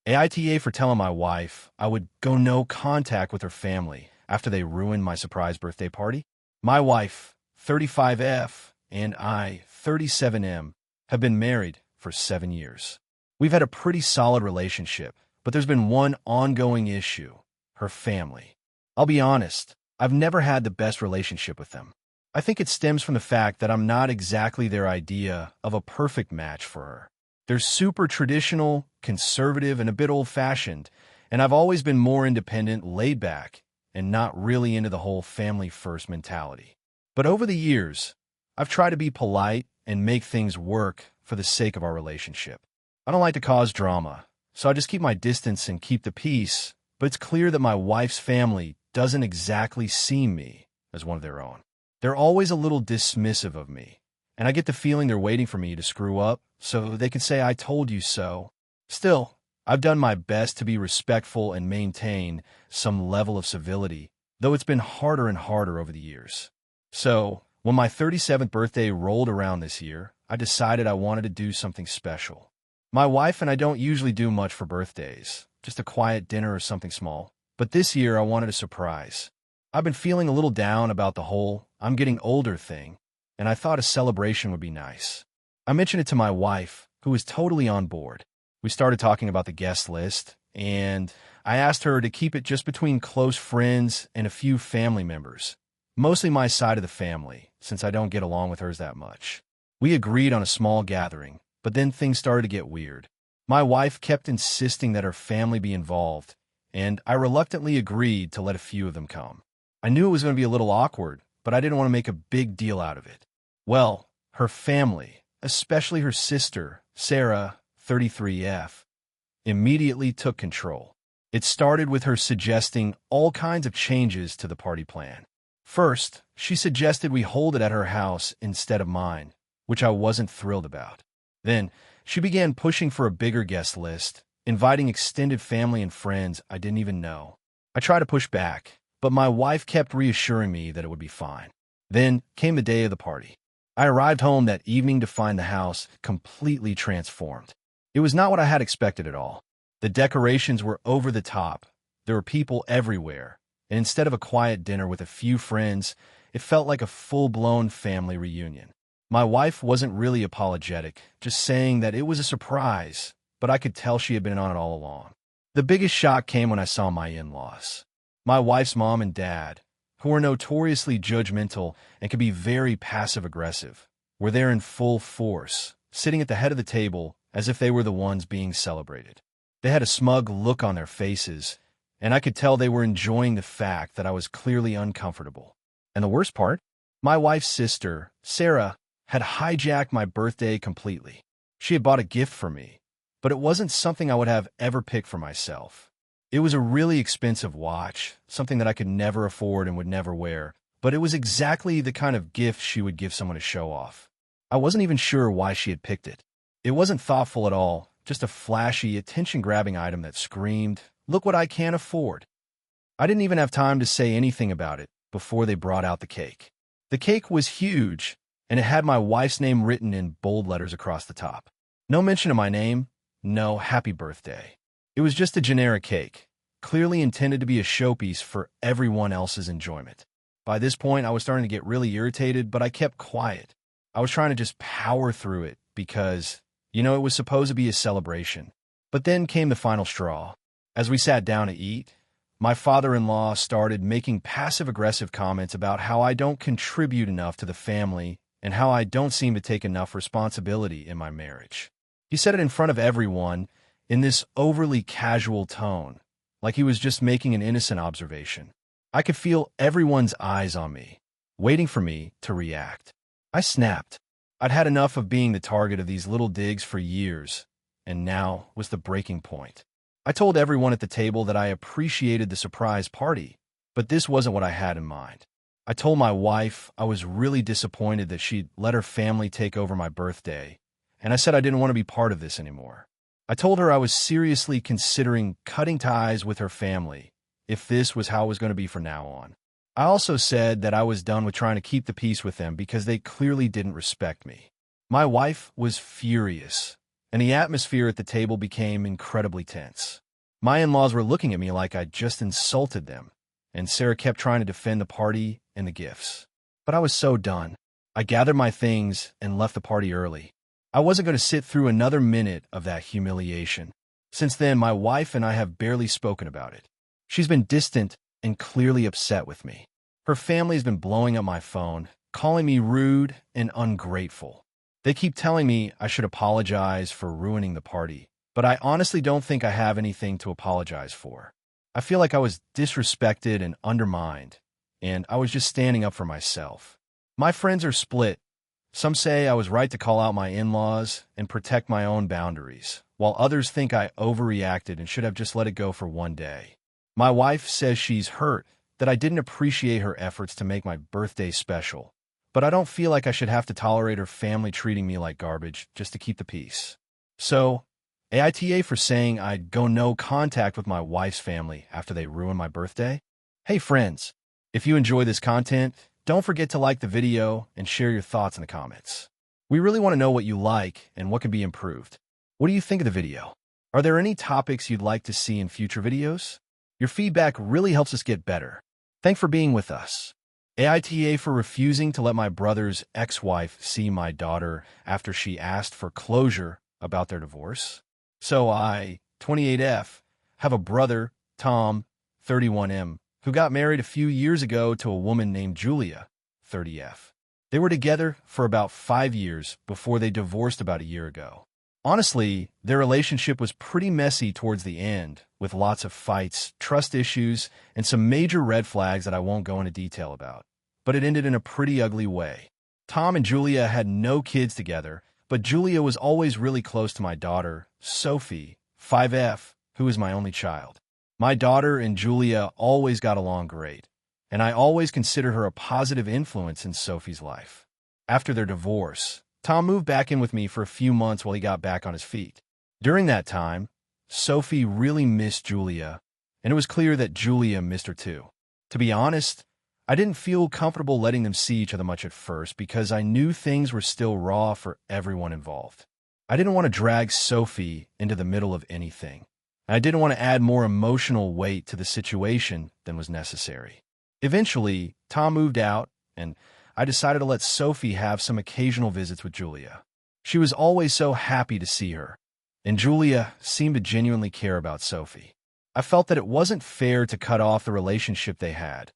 AITA for telling my wife I would go no contact with her family after they ruined my surprise birthday party. My wife, 35F, and I, 37M, have been married for 7 years. We've had a pretty solid relationship, but there's been one ongoing issue: her family. I'll be honest, I've never had the best relationship with them. I think it stems from the fact that I'm not exactly their idea of a perfect match for her. They're super traditional, conservative, and a bit old-fashioned, and I've always been more independent, laid back, and not really into the whole family-first mentality. But over the years, I've tried to be polite and make things work for the sake of our relationship. I don't like to cause drama, so I just keep my distance and keep the peace, but it's clear that my wife's family doesn't exactly see me as one of their own. They're always a little dismissive of me, and I get the feeling they're waiting for me to screw up so they can say I told you so. Still, I've done my best to be respectful and maintain some level of civility, though it's been harder and harder over the years. So, when my 37th birthday rolled around this year, I decided I wanted to do something special. My wife and I don't usually do much for birthdays, just a quiet dinner or something small. But this year I wanted a surprise. I've been feeling a little down about the whole I'm getting older thing, and I thought a celebration would be nice. I mentioned it to my wife, who was totally on board. We started talking about the guest list, and I asked her to keep it just between close friends and a few family members. Mostly my side of the family, since I don't get along with hers that much. We agreed on a small gathering, but then things started to get weird. My wife kept insisting that her family be involved, and I reluctantly agreed to let a few of them come. I knew it was going to be a little awkward, but I didn't want to make a big deal out of it. Well, her family, especially her sister, Sarah, 33F, immediately took control. It started with her suggesting all kinds of changes to the party plan. First, she suggested we hold it at her house instead of mine, which I wasn't thrilled about. Then, she began pushing for a bigger guest list, inviting extended family and friends I didn't even know. I tried to push back, but my wife kept reassuring me that it would be fine. Then came the day of the party. I arrived home that evening to find the house completely transformed. It was not what I had expected at all. The decorations were over the top. There were people everywhere. And instead of a quiet dinner with a few friends, it felt like a full-blown family reunion. My wife wasn't really apologetic, just saying that it was a surprise, but I could tell she had been on it all along. The biggest shock came when I saw my in-laws. My wife's mom and dad, who are notoriously judgmental and can be very passive-aggressive, were there in full force, sitting at the head of the table as if they were the ones being celebrated. They had a smug look on their faces, and I could tell they were enjoying the fact that I was clearly uncomfortable. And the worst part? My wife's sister, Sarah, had hijacked my birthday completely. She had bought a gift for me, but it wasn't something I would have ever picked for myself. It was a really expensive watch, something that I could never afford and would never wear, but it was exactly the kind of gift she would give someone to show off. I wasn't even sure why she had picked it. It wasn't thoughtful at all, just a flashy, attention-grabbing item that screamed, "Look what I can't afford." I didn't even have time to say anything about it before they brought out the cake. The cake was huge, and it had my wife's name written in bold letters across the top. No mention of my name, no happy birthday. It was just a generic cake, clearly intended to be a showpiece for everyone else's enjoyment. By this point, I was starting to get really irritated, but I kept quiet. I was trying to just power through it because, it was supposed to be a celebration. But then came the final straw. As we sat down to eat, my father-in-law started making passive-aggressive comments about how I don't contribute enough to the family and how I don't seem to take enough responsibility in my marriage. He said it in front of everyone in this overly casual tone, like he was just making an innocent observation. I could feel everyone's eyes on me, waiting for me to react. I snapped. I'd had enough of being the target of these little digs for years, and now was the breaking point. I told everyone at the table that I appreciated the surprise party, but this wasn't what I had in mind. I told my wife I was really disappointed that she'd let her family take over my birthday, and I said I didn't want to be part of this anymore. I told her I was seriously considering cutting ties with her family if this was how it was going to be from now on. I also said that I was done with trying to keep the peace with them because they clearly didn't respect me. My wife was furious, and the atmosphere at the table became incredibly tense. My in-laws were looking at me like I'd just insulted them, and Sarah kept trying to defend the party and the gifts. But I was so done. I gathered my things and left the party early. I wasn't going to sit through another minute of that humiliation. Since then, my wife and I have barely spoken about it. She's been distant and clearly upset with me. Her family's been blowing up my phone, calling me rude and ungrateful. They keep telling me I should apologize for ruining the party, but I honestly don't think I have anything to apologize for. I feel like I was disrespected and undermined, and I was just standing up for myself. My friends are split. Some say I was right to call out my in-laws and protect my own boundaries, while others think I overreacted and should have just let it go for one day. My wife says she's hurt, that I didn't appreciate her efforts to make my birthday special, but I don't feel like I should have to tolerate her family treating me like garbage just to keep the peace. So, AITA for saying I'd go no contact with my wife's family after they ruin my birthday? Hey friends, if you enjoy this content, don't forget to like the video and share your thoughts in the comments. We really want to know what you like and what can be improved. What do you think of the video? Are there any topics you'd like to see in future videos? Your feedback really helps us get better. Thanks for being with us. AITA for refusing to let my brother's ex-wife see my daughter after she asked for closure about their divorce. So I, 28F, have a brother, Tom, 31M, who got married a few years ago to a woman named Julia, 30F. They were together for about 5 years before they divorced about a year ago. Honestly, their relationship was pretty messy towards the end, with lots of fights, trust issues, and some major red flags that I won't go into detail about. But it ended in a pretty ugly way. Tom and Julia had no kids together, but Julia was always really close to my daughter, Sophie, 5F, who is my only child. My daughter and Julia always got along great, and I always considered her a positive influence in Sophie's life. After their divorce, Tom moved back in with me for a few months while he got back on his feet. During that time, Sophie really missed Julia, and it was clear that Julia missed her too. To be honest, I didn't feel comfortable letting them see each other much at first because I knew things were still raw for everyone involved. I didn't want to drag Sophie into the middle of anything. I didn't want to add more emotional weight to the situation than was necessary. Eventually, Tom moved out, and I decided to let Sophie have some occasional visits with Julia. She was always so happy to see her, and Julia seemed to genuinely care about Sophie. I felt that it wasn't fair to cut off the relationship they had,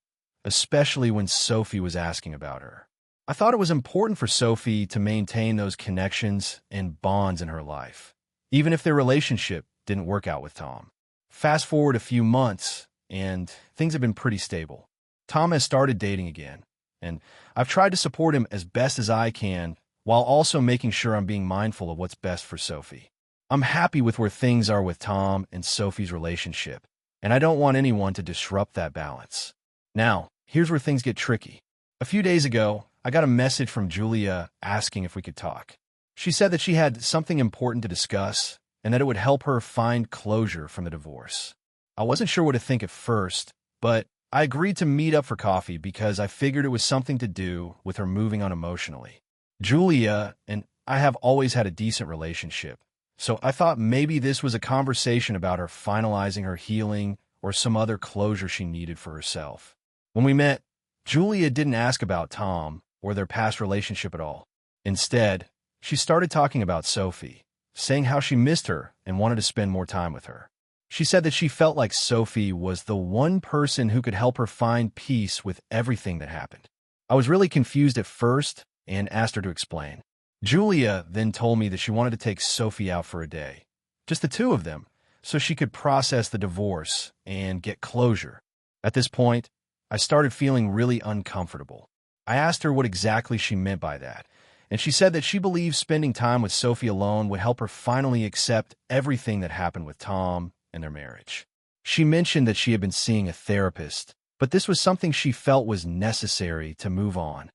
especially when Sophie was asking about her. I thought it was important for Sophie to maintain those connections and bonds in her life, even if their relationship didn't work out with Tom. Fast forward a few months, and things have been pretty stable. Tom has started dating again, and I've tried to support him as best as I can, while also making sure I'm being mindful of what's best for Sophie. I'm happy with where things are with Tom and Sophie's relationship, and I don't want anyone to disrupt that balance. Now, here's where things get tricky. A few days ago, I got a message from Julia asking if we could talk. She said that she had something important to discuss, and that it would help her find closure from the divorce. I wasn't sure what to think at first, but I agreed to meet up for coffee because I figured it was something to do with her moving on emotionally. Julia and I have always had a decent relationship, so I thought maybe this was a conversation about her finalizing her healing or some other closure she needed for herself. When we met, Julia didn't ask about Tom or their past relationship at all. Instead, she started talking about Sophie, saying how she missed her and wanted to spend more time with her. She said that she felt like Sophie was the one person who could help her find peace with everything that happened. I was really confused at first and asked her to explain. Julia then told me that she wanted to take Sophie out for a day, just the two of them, so she could process the divorce and get closure. At this point, I started feeling really uncomfortable. I asked her what exactly she meant by that, and she said that she believed spending time with Sophie alone would help her finally accept everything that happened with Tom and their marriage. She mentioned that she had been seeing a therapist, but this was something she felt was necessary to move on.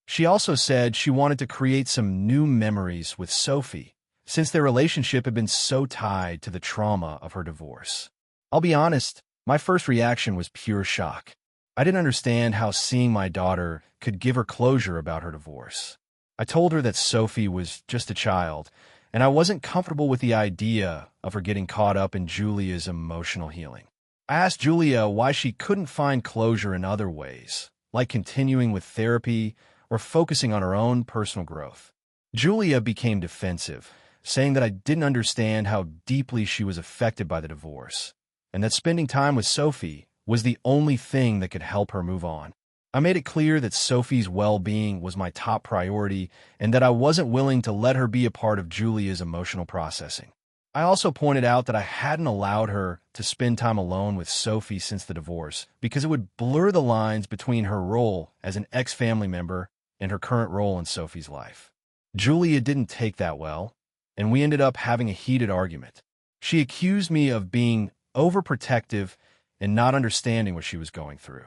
She also said she wanted to create some new memories with Sophie, since their relationship had been so tied to the trauma of her divorce. I'll be honest, my first reaction was pure shock. I didn't understand how seeing my daughter could give her closure about her divorce. I told her that Sophie was just a child, and I wasn't comfortable with the idea of her getting caught up in Julia's emotional healing. I asked Julia why she couldn't find closure in other ways, like continuing with therapy or focusing on her own personal growth. Julia became defensive, saying that I didn't understand how deeply she was affected by the divorce, and that spending time with Sophie was the only thing that could help her move on. I made it clear that Sophie's well-being was my top priority and that I wasn't willing to let her be a part of Julia's emotional processing. I also pointed out that I hadn't allowed her to spend time alone with Sophie since the divorce because it would blur the lines between her role as an ex-family member and her current role in Sophie's life. Julia didn't take that well, and we ended up having a heated argument. She accused me of being overprotective and not understanding what she was going through.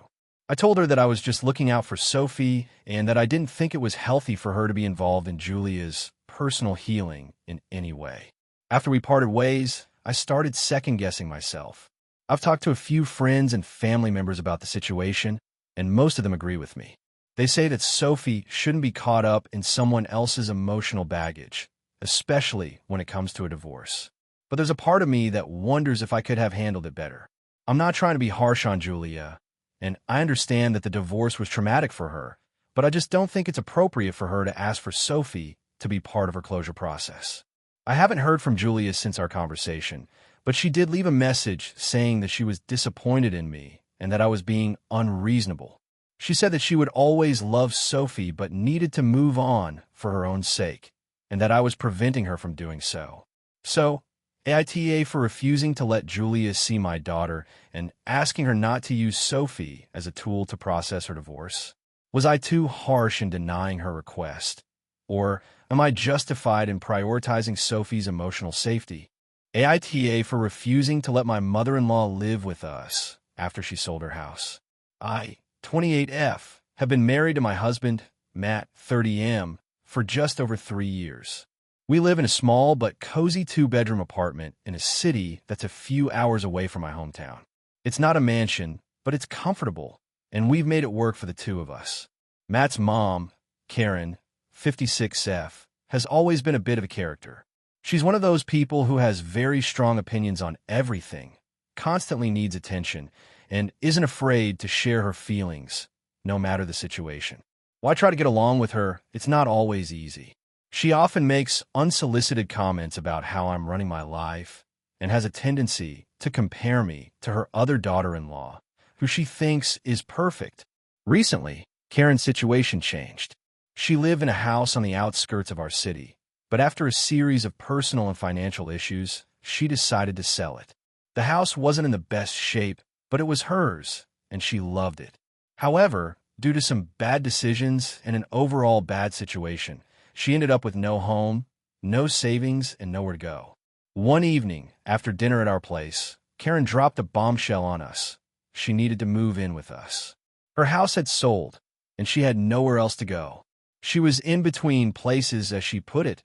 I told her that I was just looking out for Sophie and that I didn't think it was healthy for her to be involved in Julia's personal healing in any way. After we parted ways, I started second-guessing myself. I've talked to a few friends and family members about the situation, and most of them agree with me. They say that Sophie shouldn't be caught up in someone else's emotional baggage, especially when it comes to a divorce. But there's a part of me that wonders if I could have handled it better. I'm not trying to be harsh on Julia, and I understand that the divorce was traumatic for her, but I just don't think it's appropriate for her to ask for Sophie to be part of her closure process. I haven't heard from Julia since our conversation, but she did leave a message saying that she was disappointed in me and that I was being unreasonable. She said that she would always love Sophie but needed to move on for her own sake, and that I was preventing her from doing so. So, AITA for refusing to let Julia see my daughter and asking her not to use Sophie as a tool to process her divorce. Was I too harsh in denying her request? Or am I justified in prioritizing Sophie's emotional safety? AITA for refusing to let my mother-in-law live with us after she sold her house. I, 28F, have been married to my husband, Matt, 30M, for just over 3 years. We live in a small but cozy 2-bedroom apartment in a city that's a few hours away from my hometown. It's not a mansion, but it's comfortable, and we've made it work for the two of us. Matt's mom, Karen, 56F, has always been a bit of a character. She's one of those people who has very strong opinions on everything, constantly needs attention, and isn't afraid to share her feelings, no matter the situation. While I try to get along with her, it's not always easy. She often makes unsolicited comments about how I'm running my life and has a tendency to compare me to her other daughter-in-law, who she thinks is perfect. Recently, Karen's situation changed. She lived in a house on the outskirts of our city, but after a series of personal and financial issues, she decided to sell it. The house wasn't in the best shape, but it was hers, and she loved it. However, due to some bad decisions and an overall bad situation, she ended up with no home, no savings, and nowhere to go. One evening, after dinner at our place, Karen dropped a bombshell on us. She needed to move in with us. Her house had sold, and she had nowhere else to go. She was in between places, as she put it,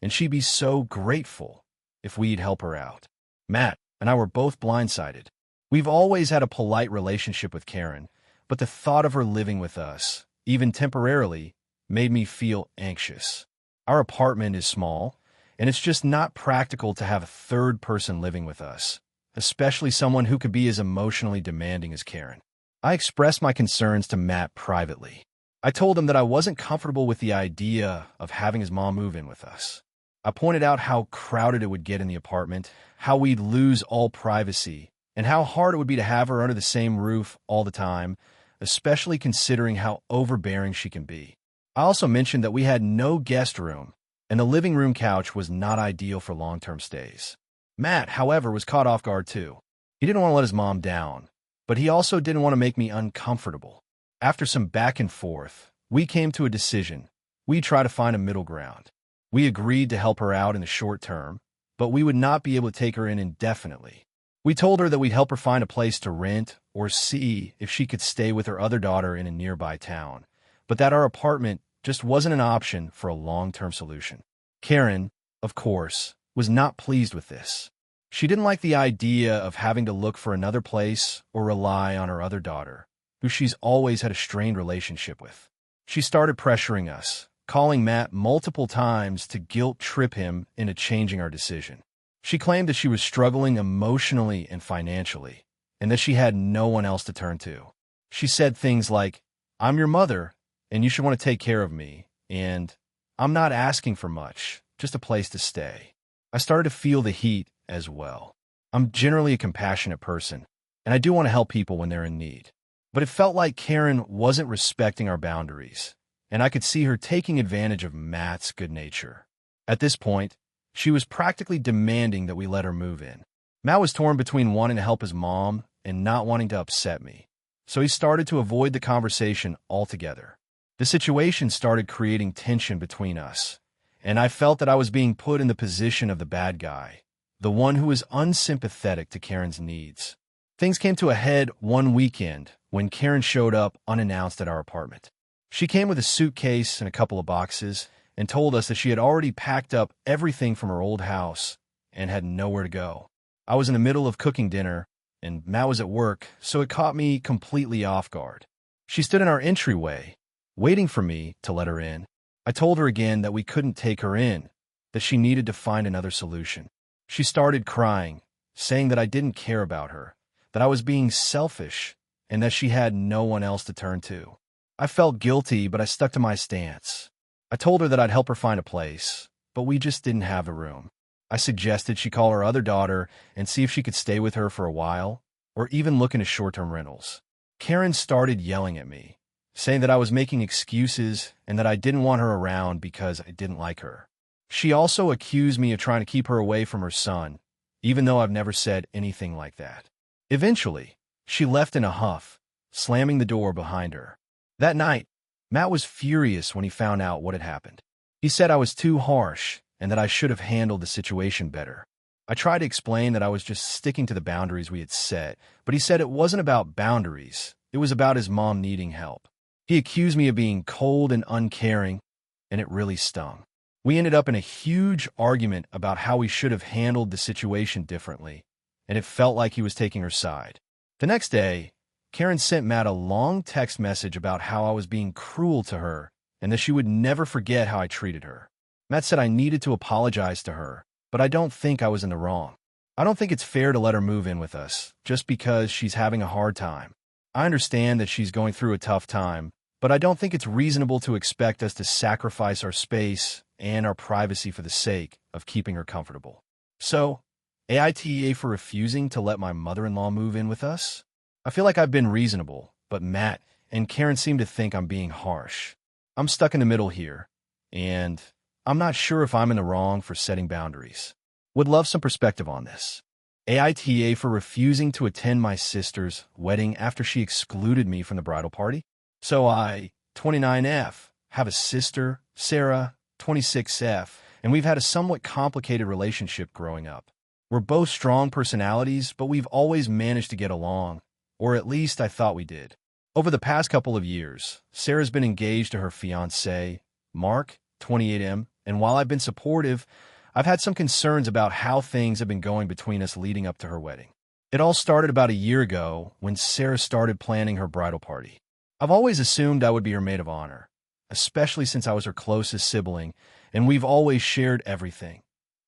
and she'd be so grateful if we'd help her out. Matt and I were both blindsided. We've always had a polite relationship with Karen, but the thought of her living with us, even temporarily, made me feel anxious. Our apartment is small, and it's just not practical to have a third person living with us, especially someone who could be as emotionally demanding as Karen. I expressed my concerns to Matt privately. I told him that I wasn't comfortable with the idea of having his mom move in with us. I pointed out how crowded it would get in the apartment, how we'd lose all privacy, and how hard it would be to have her under the same roof all the time, especially considering how overbearing she can be. I also mentioned that we had no guest room, and the living room couch was not ideal for long-term stays. Matt, however, was caught off guard too. He didn't want to let his mom down, but he also didn't want to make me uncomfortable. After some back and forth, we came to a decision. We'd try to find a middle ground. We agreed to help her out in the short term, but we would not be able to take her in indefinitely. We told her that we'd help her find a place to rent or see if she could stay with her other daughter in a nearby town, but that our apartment just wasn't an option for a long-term solution. Karen, of course, was not pleased with this. She didn't like the idea of having to look for another place or rely on her other daughter, who she's always had a strained relationship with. She started pressuring us, calling Matt multiple times to guilt-trip him into changing our decision. She claimed that she was struggling emotionally and financially, and that she had no one else to turn to. She said things like, "I'm your mother, and you should want to take care of me," and "I'm not asking for much, just a place to stay." I started to feel the heat as well. I'm generally a compassionate person, and I do want to help people when they're in need. But it felt like Karen wasn't respecting our boundaries, and I could see her taking advantage of Matt's good nature. At this point, she was practically demanding that we let her move in. Matt was torn between wanting to help his mom and not wanting to upset me, so he started to avoid the conversation altogether. The situation started creating tension between us, and I felt that I was being put in the position of the bad guy, the one who was unsympathetic to Karen's needs. Things came to a head one weekend when Karen showed up unannounced at our apartment. She came with a suitcase and a couple of boxes and told us that she had already packed up everything from her old house and had nowhere to go. I was in the middle of cooking dinner, and Matt was at work, so it caught me completely off guard. She stood in our entryway, waiting for me to let her in. I told her again that we couldn't take her in, that she needed to find another solution. She started crying, saying that I didn't care about her, that I was being selfish, and that she had no one else to turn to. I felt guilty, but I stuck to my stance. I told her that I'd help her find a place, but we just didn't have the room. I suggested she call her other daughter and see if she could stay with her for a while, or even look into short-term rentals. Karen started yelling at me, saying that I was making excuses and that I didn't want her around because I didn't like her. She also accused me of trying to keep her away from her son, even though I've never said anything like that. Eventually, she left in a huff, slamming the door behind her. That night, Matt was furious when he found out what had happened. He said I was too harsh and that I should have handled the situation better. I tried to explain that I was just sticking to the boundaries we had set, but he said it wasn't about boundaries, it was about his mom needing help. He accused me of being cold and uncaring, and it really stung. We ended up in a huge argument about how we should have handled the situation differently, and it felt like he was taking her side. The next day, Karen sent Matt a long text message about how I was being cruel to her and that she would never forget how I treated her. Matt said I needed to apologize to her, but I don't think I was in the wrong. I don't think it's fair to let her move in with us just because she's having a hard time. I understand that she's going through a tough time, but I don't think it's reasonable to expect us to sacrifice our space and our privacy for the sake of keeping her comfortable. So, AITA for refusing to let my mother-in-law move in with us? I feel like I've been reasonable, but Matt and Karen seem to think I'm being harsh. I'm stuck in the middle here, and I'm not sure if I'm in the wrong for setting boundaries. Would love some perspective on this. AITA for refusing to attend my sister's wedding after she excluded me from the bridal party? So I, 29F, have a sister, Sarah, 26F, and we've had a somewhat complicated relationship growing up. We're both strong personalities, but we've always managed to get along, or at least I thought we did. Over the past couple of years, Sarah's been engaged to her fiancé, Mark, 28M, and while I've been supportive, I've had some concerns about how things have been going between us leading up to her wedding. It all started about a year ago when Sarah started planning her bridal party. I've always assumed I would be her maid of honor, especially since I was her closest sibling, and we've always shared everything,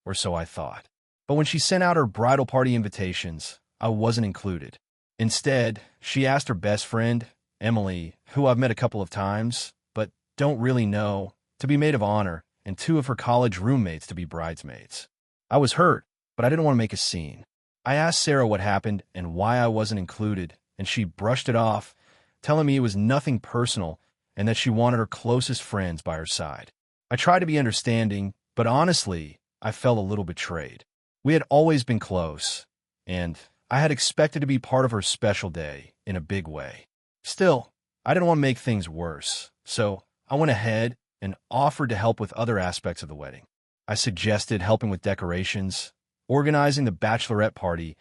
or so I thought. But when she sent out her bridal party invitations, I wasn't included. Instead, she asked her best friend, Emily, who I've met a couple of times, but don't really know, to be maid of honor, and 2 of her college roommates to be bridesmaids. I was hurt, but I didn't want to make a scene. I asked Sarah what happened and why I wasn't included, and she brushed it off, telling me it was nothing personal and that she wanted her closest friends by her side. I tried to be understanding, but honestly, I felt a little betrayed. We had always been close, and I had expected to be part of her special day in a big way. Still, I didn't want to make things worse, so I went ahead and offered to help with other aspects of the wedding. I suggested helping with decorations, organizing the bachelorette party,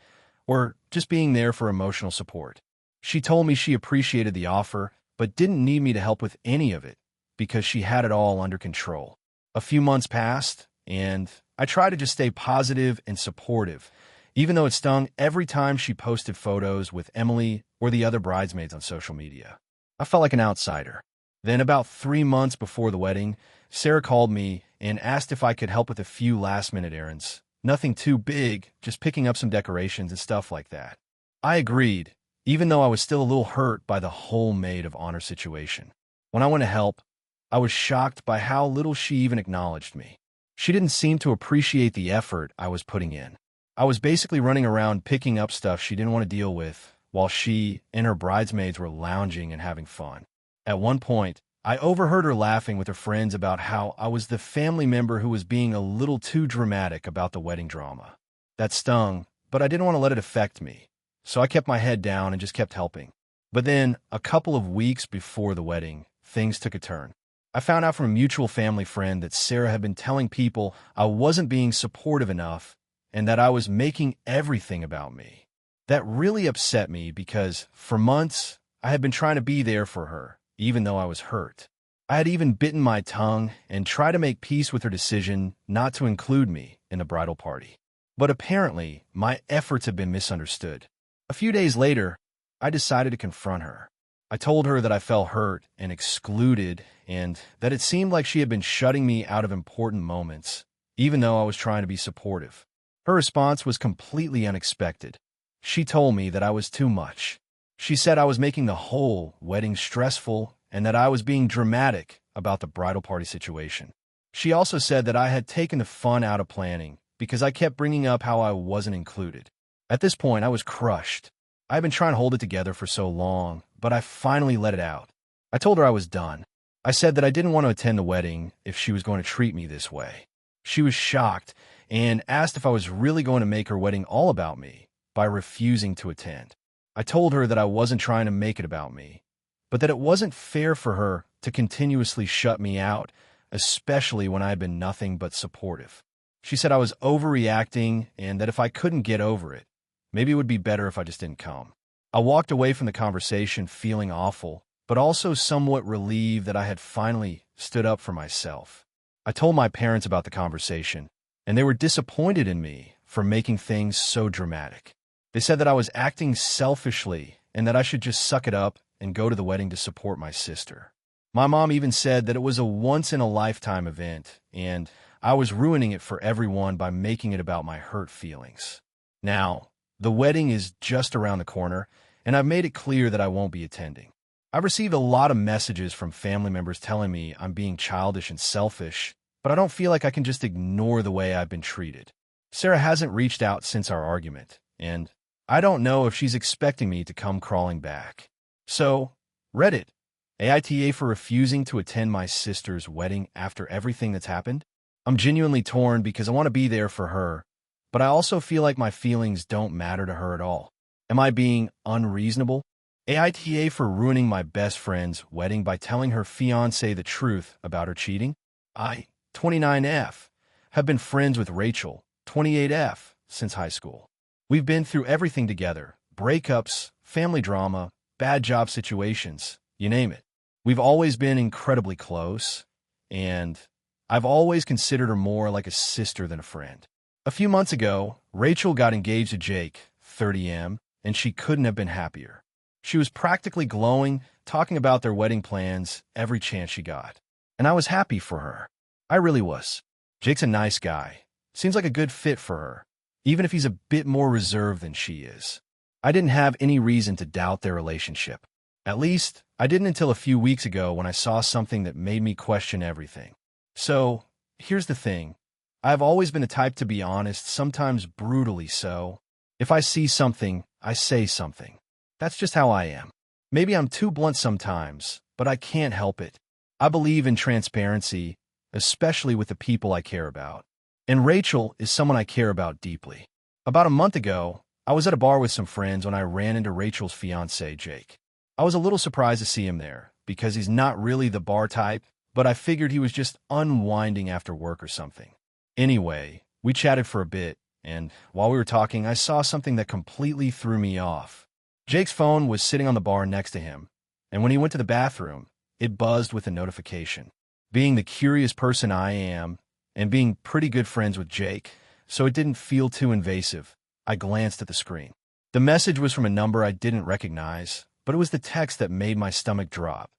or just being there for emotional support. She told me she appreciated the offer, but didn't need me to help with any of it because she had it all under control. A few months passed, and I tried to just stay positive and supportive, even though it stung every time she posted photos with Emily or the other bridesmaids on social media. I felt like an outsider. Then about 3 months before the wedding, Sarah called me and asked if I could help with a few last-minute errands. Nothing too big, just picking up some decorations and stuff like that. I agreed, even though I was still a little hurt by the whole maid of honor situation. When I went to help, I was shocked by how little she even acknowledged me. She didn't seem to appreciate the effort I was putting in. I was basically running around picking up stuff she didn't want to deal with, while she and her bridesmaids were lounging and having fun. At one point, I overheard her laughing with her friends about how I was the family member who was being a little too dramatic about the wedding drama. That stung, but I didn't want to let it affect me, so I kept my head down and just kept helping. But then, a couple of weeks before the wedding, things took a turn. I found out from a mutual family friend that Sarah had been telling people I wasn't being supportive enough and that I was making everything about me. That really upset me because, for months, I had been trying to be there for her, even though I was hurt. I had even bitten my tongue and tried to make peace with her decision not to include me in the bridal party. But apparently, my efforts had been misunderstood. A few days later, I decided to confront her. I told her that I felt hurt and excluded and that it seemed like she had been shutting me out of important moments, even though I was trying to be supportive. Her response was completely unexpected. She told me that I was too much. She said I was making the whole wedding stressful and that I was being dramatic about the bridal party situation. She also said that I had taken the fun out of planning because I kept bringing up how I wasn't included. At this point, I was crushed. I had been trying to hold it together for so long, but I finally let it out. I told her I was done. I said that I didn't want to attend the wedding if she was going to treat me this way. She was shocked and asked if I was really going to make her wedding all about me by refusing to attend. I told her that I wasn't trying to make it about me, but that it wasn't fair for her to continuously shut me out, especially when I had been nothing but supportive. She said I was overreacting and that if I couldn't get over it, maybe it would be better if I just didn't come. I walked away from the conversation feeling awful, but also somewhat relieved that I had finally stood up for myself. I told my parents about the conversation, and they were disappointed in me for making things so dramatic. They said that I was acting selfishly and that I should just suck it up and go to the wedding to support my sister. My mom even said that it was a once-in-a-lifetime event, and I was ruining it for everyone by making it about my hurt feelings. Now, the wedding is just around the corner, and I've made it clear that I won't be attending. I've received a lot of messages from family members telling me I'm being childish and selfish, but I don't feel like I can just ignore the way I've been treated. Sarah hasn't reached out since our argument, and I don't know if she's expecting me to come crawling back. So, Reddit, AITA for refusing to attend my sister's wedding after everything that's happened? I'm genuinely torn because I want to be there for her, but I also feel like my feelings don't matter to her at all. Am I being unreasonable? AITA for ruining my best friend's wedding by telling her fiancé the truth about her cheating? I, 29F, have been friends with Rachel, 28F, since high school. We've been through everything together, breakups, family drama, bad job situations, you name it. We've always been incredibly close, and I've always considered her more like a sister than a friend. A few months ago, Rachel got engaged to Jake, 30M, and she couldn't have been happier. She was practically glowing, talking about their wedding plans every chance she got. And I was happy for her. I really was. Jake's a nice guy. Seems like a good fit for her, even if he's a bit more reserved than she is. I didn't have any reason to doubt their relationship. At least, I didn't until a few weeks ago when I saw something that made me question everything. So, here's the thing. I've always been the type to be honest, sometimes brutally so. If I see something, I say something. That's just how I am. Maybe I'm too blunt sometimes, but I can't help it. I believe in transparency, especially with the people I care about. And Rachel is someone I care about deeply. About a month ago, I was at a bar with some friends when I ran into Rachel's fiancé, Jake. I was a little surprised to see him there, because he's not really the bar type, but I figured he was just unwinding after work or something. Anyway, we chatted for a bit, and while we were talking, I saw something that completely threw me off. Jake's phone was sitting on the bar next to him, and when he went to the bathroom, it buzzed with a notification. Being the curious person I am, and being pretty good friends with Jake, so it didn't feel too invasive, I glanced at the screen. The message was from a number I didn't recognize, but it was the text that made my stomach drop.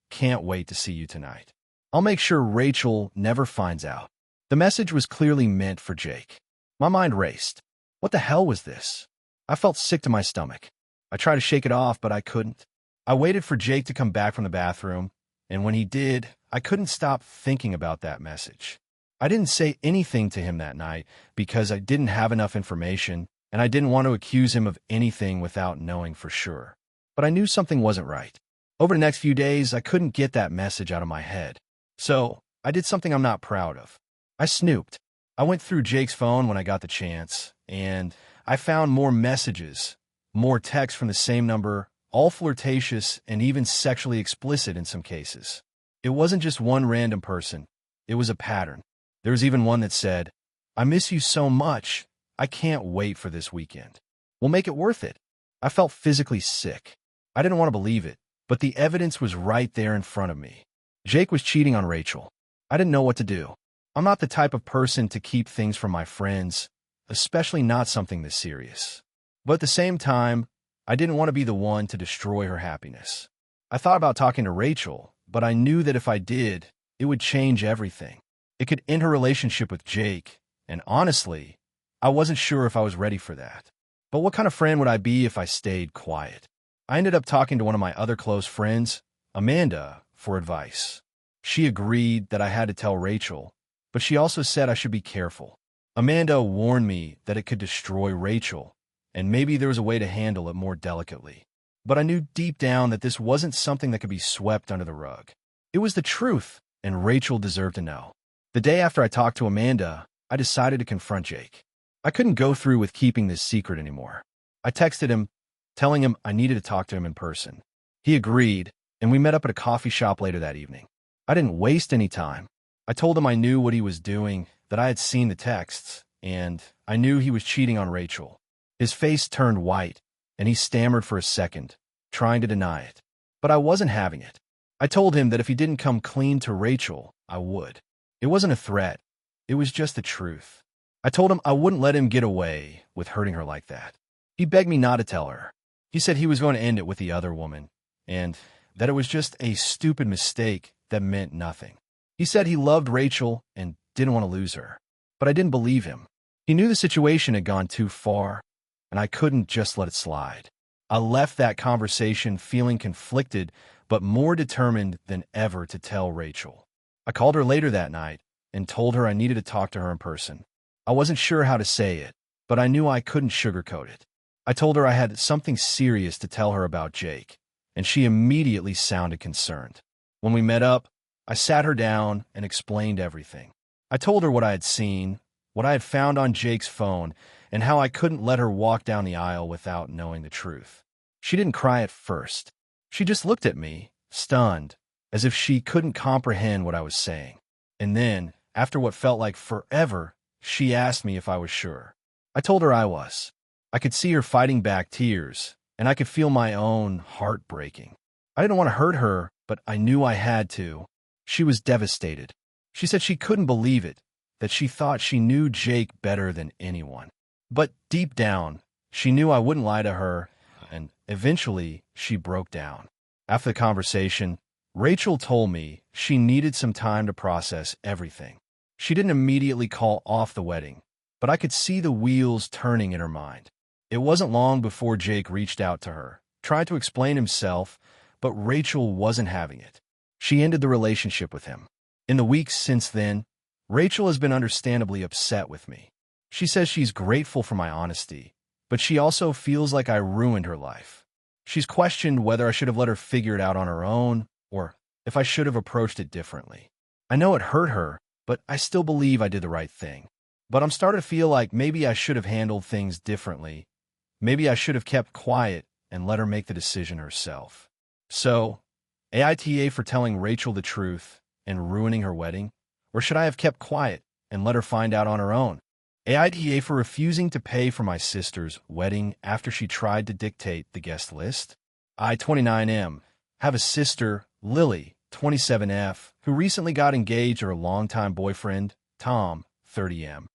Can't wait to see you tonight. I'll make sure Rachel never finds out. The message was clearly meant for Jake. My mind raced. What the hell was this? I felt sick to my stomach. I tried to shake it off, but I couldn't. I waited for Jake to come back from the bathroom, and when he did, I couldn't stop thinking about that message. I didn't say anything to him that night because I didn't have enough information, and I didn't want to accuse him of anything without knowing for sure. But I knew something wasn't right. Over the next few days, I couldn't get that message out of my head. So, I did something I'm not proud of. I snooped. I went through Jake's phone when I got the chance, and I found more messages, more texts from the same number, all flirtatious and even sexually explicit in some cases. It wasn't just one random person. It was a pattern. There was even one that said, "I miss you so much. I can't wait for this weekend. We'll make it worth it." I felt physically sick. I didn't want to believe it, but the evidence was right there in front of me. Jake was cheating on Rachel. I didn't know what to do. I'm not the type of person to keep things from my friends, especially not something this serious. But at the same time, I didn't want to be the one to destroy her happiness. I thought about talking to Rachel, but I knew that if I did, it would change everything. It could end her relationship with Jake, and honestly, I wasn't sure if I was ready for that. But what kind of friend would I be if I stayed quiet? I ended up talking to one of my other close friends, Amanda, for advice. She agreed that I had to tell Rachel, but she also said I should be careful. Amanda warned me that it could destroy Rachel, and maybe there was a way to handle it more delicately. But I knew deep down that this wasn't something that could be swept under the rug. It was the truth, and Rachel deserved to know. The day after I talked to Amanda, I decided to confront Jake. I couldn't go through with keeping this secret anymore. I texted him, telling him I needed to talk to him in person. He agreed, and we met up at a coffee shop later that evening. I didn't waste any time. I told him I knew what he was doing, that I had seen the texts, and I knew he was cheating on Rachel. His face turned white, and he stammered for a second, trying to deny it. But I wasn't having it. I told him that if he didn't come clean to Rachel, I would. It wasn't a threat. It was just the truth. I told him I wouldn't let him get away with hurting her like that. He begged me not to tell her. He said he was going to end it with the other woman, and that it was just a stupid mistake that meant nothing. He said he loved Rachel and didn't want to lose her. But I didn't believe him. He knew the situation had gone too far, and I couldn't just let it slide. I left that conversation feeling conflicted, but more determined than ever to tell Rachel. I called her later that night and told her I needed to talk to her in person. I wasn't sure how to say it, but I knew I couldn't sugarcoat it. I told her I had something serious to tell her about Jake, and she immediately sounded concerned. When we met up, I sat her down and explained everything. I told her what I had seen, what I had found on Jake's phone, and how I couldn't let her walk down the aisle without knowing the truth. She didn't cry at first. She just looked at me, stunned, as if she couldn't comprehend what I was saying. And then, after what felt like forever, she asked me if I was sure. I told her I was. I could see her fighting back tears, and I could feel my own heart breaking. I didn't want to hurt her, but I knew I had to. She was devastated. She said she couldn't believe it, that she thought she knew Jake better than anyone. But deep down, she knew I wouldn't lie to her, and eventually she broke down. After the conversation, Rachel told me she needed some time to process everything. She didn't immediately call off the wedding, but I could see the wheels turning in her mind. It wasn't long before Jake reached out to her, tried to explain himself, but Rachel wasn't having it. She ended the relationship with him. In the weeks since then, Rachel has been understandably upset with me. She says she's grateful for my honesty, but she also feels like I ruined her life. She's questioned whether I should have let her figure it out on her own, or if I should have approached it differently. I know it hurt her, but I still believe I did the right thing. But I'm starting to feel like maybe I should have handled things differently. Maybe I should have kept quiet and let her make the decision herself. So, AITA for telling Rachel the truth and ruining her wedding? Or should I have kept quiet and let her find out on her own? AITA for refusing to pay for my sister's wedding after she tried to dictate the guest list? I, 29M, have a sister, Lily, 27F, who recently got engaged to her longtime boyfriend, Tom, 30M.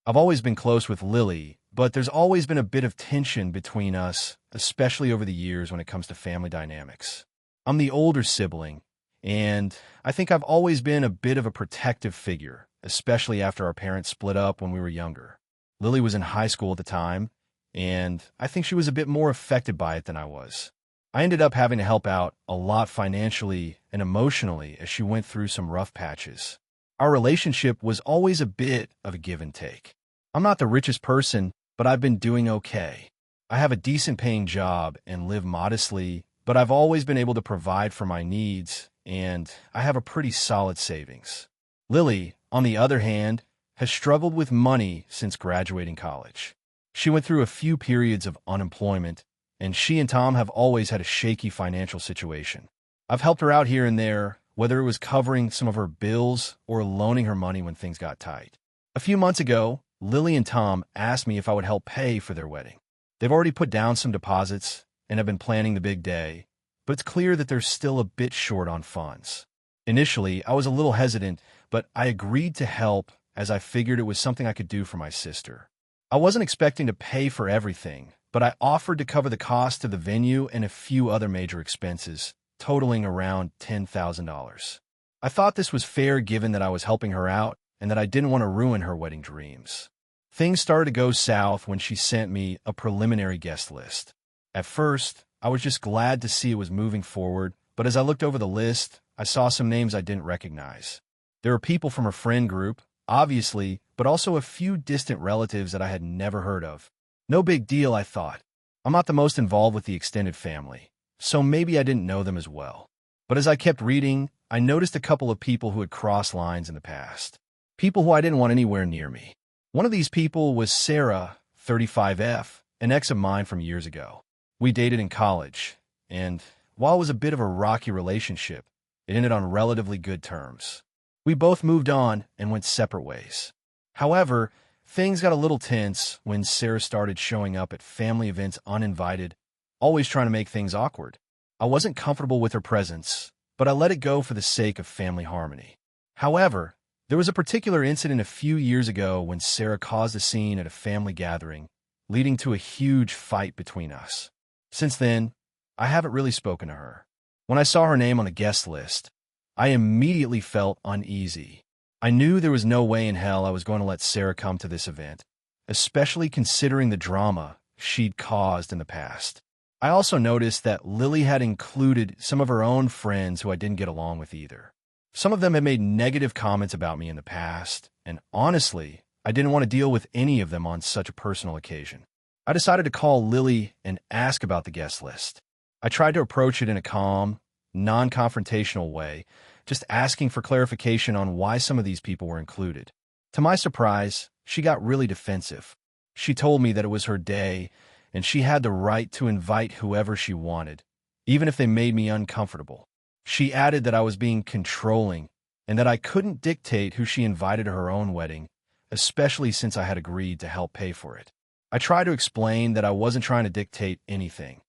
I've always been close with Lily, but there's always been a bit of tension between us, especially over the years when it comes to family dynamics. I'm the older sibling, and I think I've always been a bit of a protective figure, especially after our parents split up when we were younger. Lily was in high school at the time, and I think she was a bit more affected by it than I was. I ended up having to help out a lot financially and emotionally as she went through some rough patches. Our relationship was always a bit of a give and take. I'm not the richest person, but I've been doing okay. I have a decent paying job and live modestly, but I've always been able to provide for my needs, and I have a pretty solid savings. Lily, on the other hand, has struggled with money since graduating college. She went through a few periods of unemployment, and she and Tom have always had a shaky financial situation. I've helped her out here and there whether it was covering some of her bills or loaning her money when things got tight. A few months ago, Lily and Tom asked me if I would help pay for their wedding. They've already put down some deposits and have been planning the big day, but it's clear that they're still a bit short on funds. Initially, I was a little hesitant, but I agreed to help as I figured it was something I could do for my sister. I wasn't expecting to pay for everything, but I offered to cover the cost of the venue and a few other major expenses, totaling around $10,000. I thought this was fair given that I was helping her out and that I didn't want to ruin her wedding dreams. Things started to go south when she sent me a preliminary guest list. At first, I was just glad to see it was moving forward, but as I looked over the list, I saw some names I didn't recognize. There were people from her friend group, obviously, but also a few distant relatives that I had never heard of. No big deal, I thought. I'm not the most involved with the extended family, so maybe I didn't know them as well. But as I kept reading, I noticed a couple of people who had crossed lines in the past. People who I didn't want anywhere near me. One of these people was Sarah, 35F, an ex of mine from years ago. We dated in college, and while it was a bit of a rocky relationship, it ended on relatively good terms. We both moved on and went separate ways. However, things got a little tense when Sarah started showing up at family events uninvited, always trying to make things awkward. I wasn't comfortable with her presence, but I let it go for the sake of family harmony. However, there was a particular incident a few years ago when Sarah caused a scene at a family gathering, leading to a huge fight between us. Since then, I haven't really spoken to her. When I saw her name on the guest list, I immediately felt uneasy. I knew there was no way in hell I was going to let Sarah come to this event, especially considering the drama she'd caused in the past. I also noticed that Lily had included some of her own friends who I didn't get along with either. Some of them had made negative comments about me in the past, and honestly, I didn't want to deal with any of them on such a personal occasion. I decided to call Lily and ask about the guest list. I tried to approach it in a calm, non-confrontational way, just asking for clarification on why some of these people were included. To my surprise, she got really defensive. She told me that it was her day, and she had the right to invite whoever she wanted, even if they made me uncomfortable. She added that I was being controlling and that I couldn't dictate who she invited to her own wedding, especially since I had agreed to help pay for it. I tried to explain that I wasn't trying to dictate anything.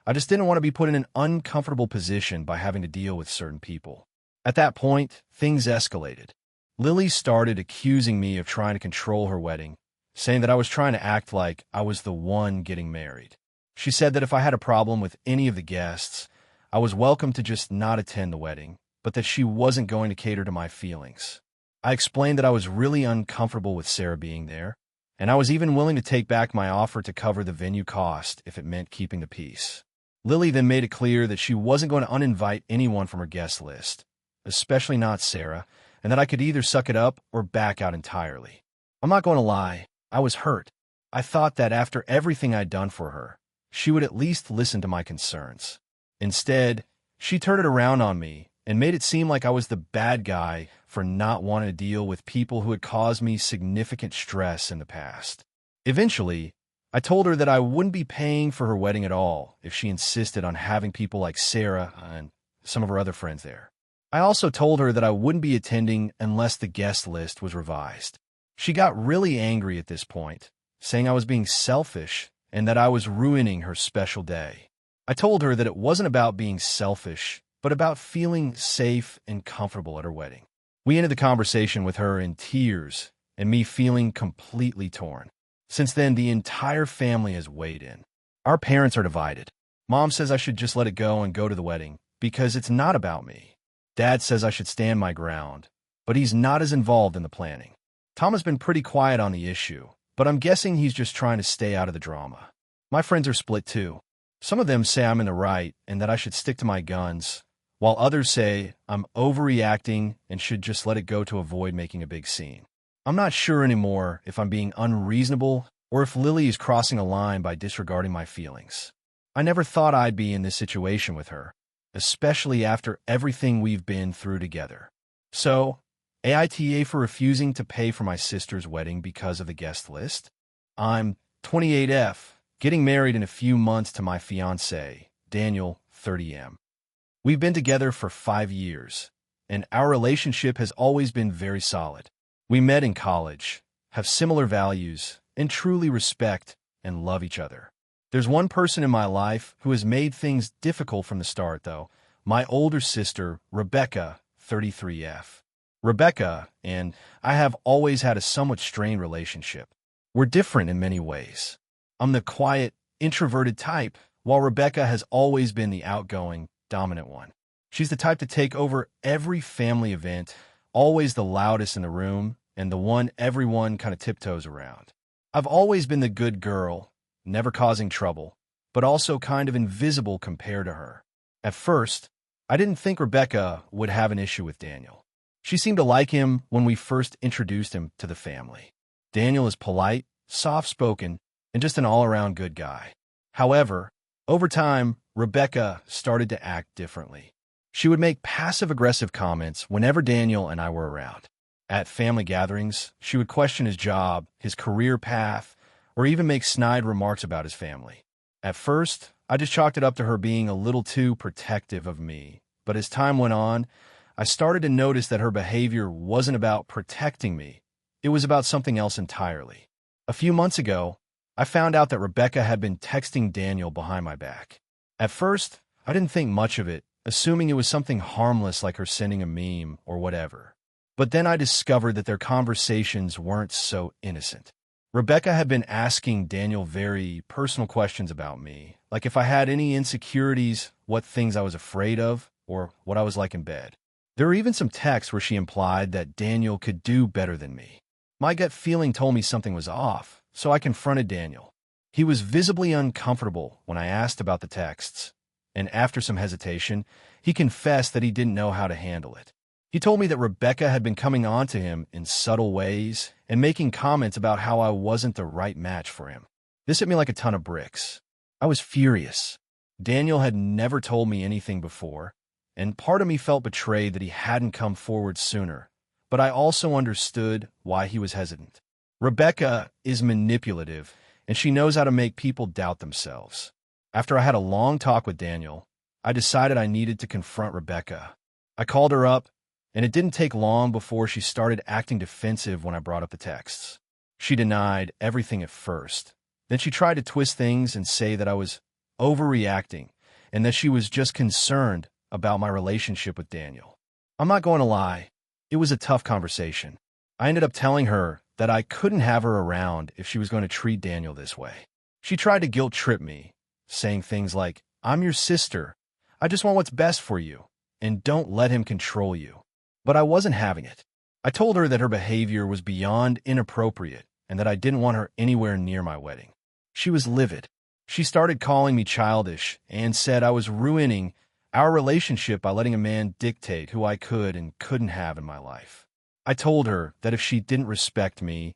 I just didn't want to be put in an uncomfortable position by having to deal with certain people. At that point, things escalated. Lily started accusing me of trying to control her wedding, saying that I was trying to act like I was the one getting married. She said that if I had a problem with any of the guests, I was welcome to just not attend the wedding, but that she wasn't going to cater to my feelings. I explained that I was really uncomfortable with Sarah being there, and I was even willing to take back my offer to cover the venue cost if it meant keeping the peace. Lily then made it clear that she wasn't going to uninvite anyone from her guest list, especially not Sarah, and that I could either suck it up or back out entirely. I'm not going to lie, I was hurt. I thought that after everything I'd done for her, she would at least listen to my concerns. Instead, she turned it around on me and made it seem like I was the bad guy for not wanting to deal with people who had caused me significant stress in the past. Eventually, I told her that I wouldn't be paying for her wedding at all if she insisted on having people like Sarah and some of her other friends there. I also told her that I wouldn't be attending unless the guest list was revised. She got really angry at this point, saying I was being selfish and that I was ruining her special day. I told her that it wasn't about being selfish, but about feeling safe and comfortable at her wedding. We ended the conversation with her in tears and me feeling completely torn. Since then, the entire family has weighed in. Our parents are divided. Mom says I should just let it go and go to the wedding because it's not about me. Dad says I should stand my ground, but he's not as involved in the planning. Tom has been pretty quiet on the issue, but I'm guessing he's just trying to stay out of the drama. My friends are split too. Some of them say I'm in the right and that I should stick to my guns, while others say I'm overreacting and should just let it go to avoid making a big scene. I'm not sure anymore if I'm being unreasonable or if Lily is crossing a line by disregarding my feelings. I never thought I'd be in this situation with her, especially after everything we've been through together. So, AITA for refusing to pay for my sister's wedding because of the guest list. I'm 28F, getting married in a few months to my fiancé, Daniel, 30M. We've been together for 5 years, and our relationship has always been very solid. We met in college, have similar values, and truly respect and love each other. There's one person in my life who has made things difficult from the start, though. My older sister, Rebecca, 33F. Rebecca and I have always had a somewhat strained relationship. We're different in many ways. I'm the quiet, introverted type, while Rebecca has always been the outgoing, dominant one. She's the type to take over every family event, always the loudest in the room, and the one everyone kind of tiptoes around. I've always been the good girl, never causing trouble, but also kind of invisible compared to her. At first, I didn't think Rebecca would have an issue with Daniel. She seemed to like him when we first introduced him to the family. Daniel is polite, soft-spoken, and just an all-around good guy. However, over time, Rebecca started to act differently. She would make passive-aggressive comments whenever Daniel and I were around. At family gatherings, she would question his job, his career path, or even make snide remarks about his family. At first, I just chalked it up to her being a little too protective of me, but as time went on, I started to notice that her behavior wasn't about protecting me. It was about something else entirely. A few months ago, I found out that Rebecca had been texting Daniel behind my back. At first, I didn't think much of it, assuming it was something harmless like her sending a meme or whatever. But then I discovered that their conversations weren't so innocent. Rebecca had been asking Daniel very personal questions about me, like if I had any insecurities, what things I was afraid of, or what I was like in bed. There were even some texts where she implied that Daniel could do better than me. My gut feeling told me something was off, so I confronted Daniel. He was visibly uncomfortable when I asked about the texts, and after some hesitation, he confessed that he didn't know how to handle it. He told me that Rebecca had been coming on to him in subtle ways and making comments about how I wasn't the right match for him. This hit me like a ton of bricks. I was furious. Daniel had never told me anything before, and part of me felt betrayed that he hadn't come forward sooner, but I also understood why he was hesitant. Rebecca is manipulative, and she knows how to make people doubt themselves. After I had a long talk with Daniel, I decided I needed to confront Rebecca. I called her up, and it didn't take long before she started acting defensive when I brought up the texts. She denied everything at first. Then she tried to twist things and say that I was overreacting and that she was just concerned about my relationship with Daniel. I'm not going to lie, it was a tough conversation. I ended up telling her that I couldn't have her around if she was going to treat Daniel this way. She tried to guilt-trip me, saying things like, "I'm your sister. I just want what's best for you, and don't let him control you." But I wasn't having it. I told her that her behavior was beyond inappropriate and that I didn't want her anywhere near my wedding. She was livid. She started calling me childish and said I was ruining our relationship by letting a man dictate who I could and couldn't have in my life. I told her that if she didn't respect me,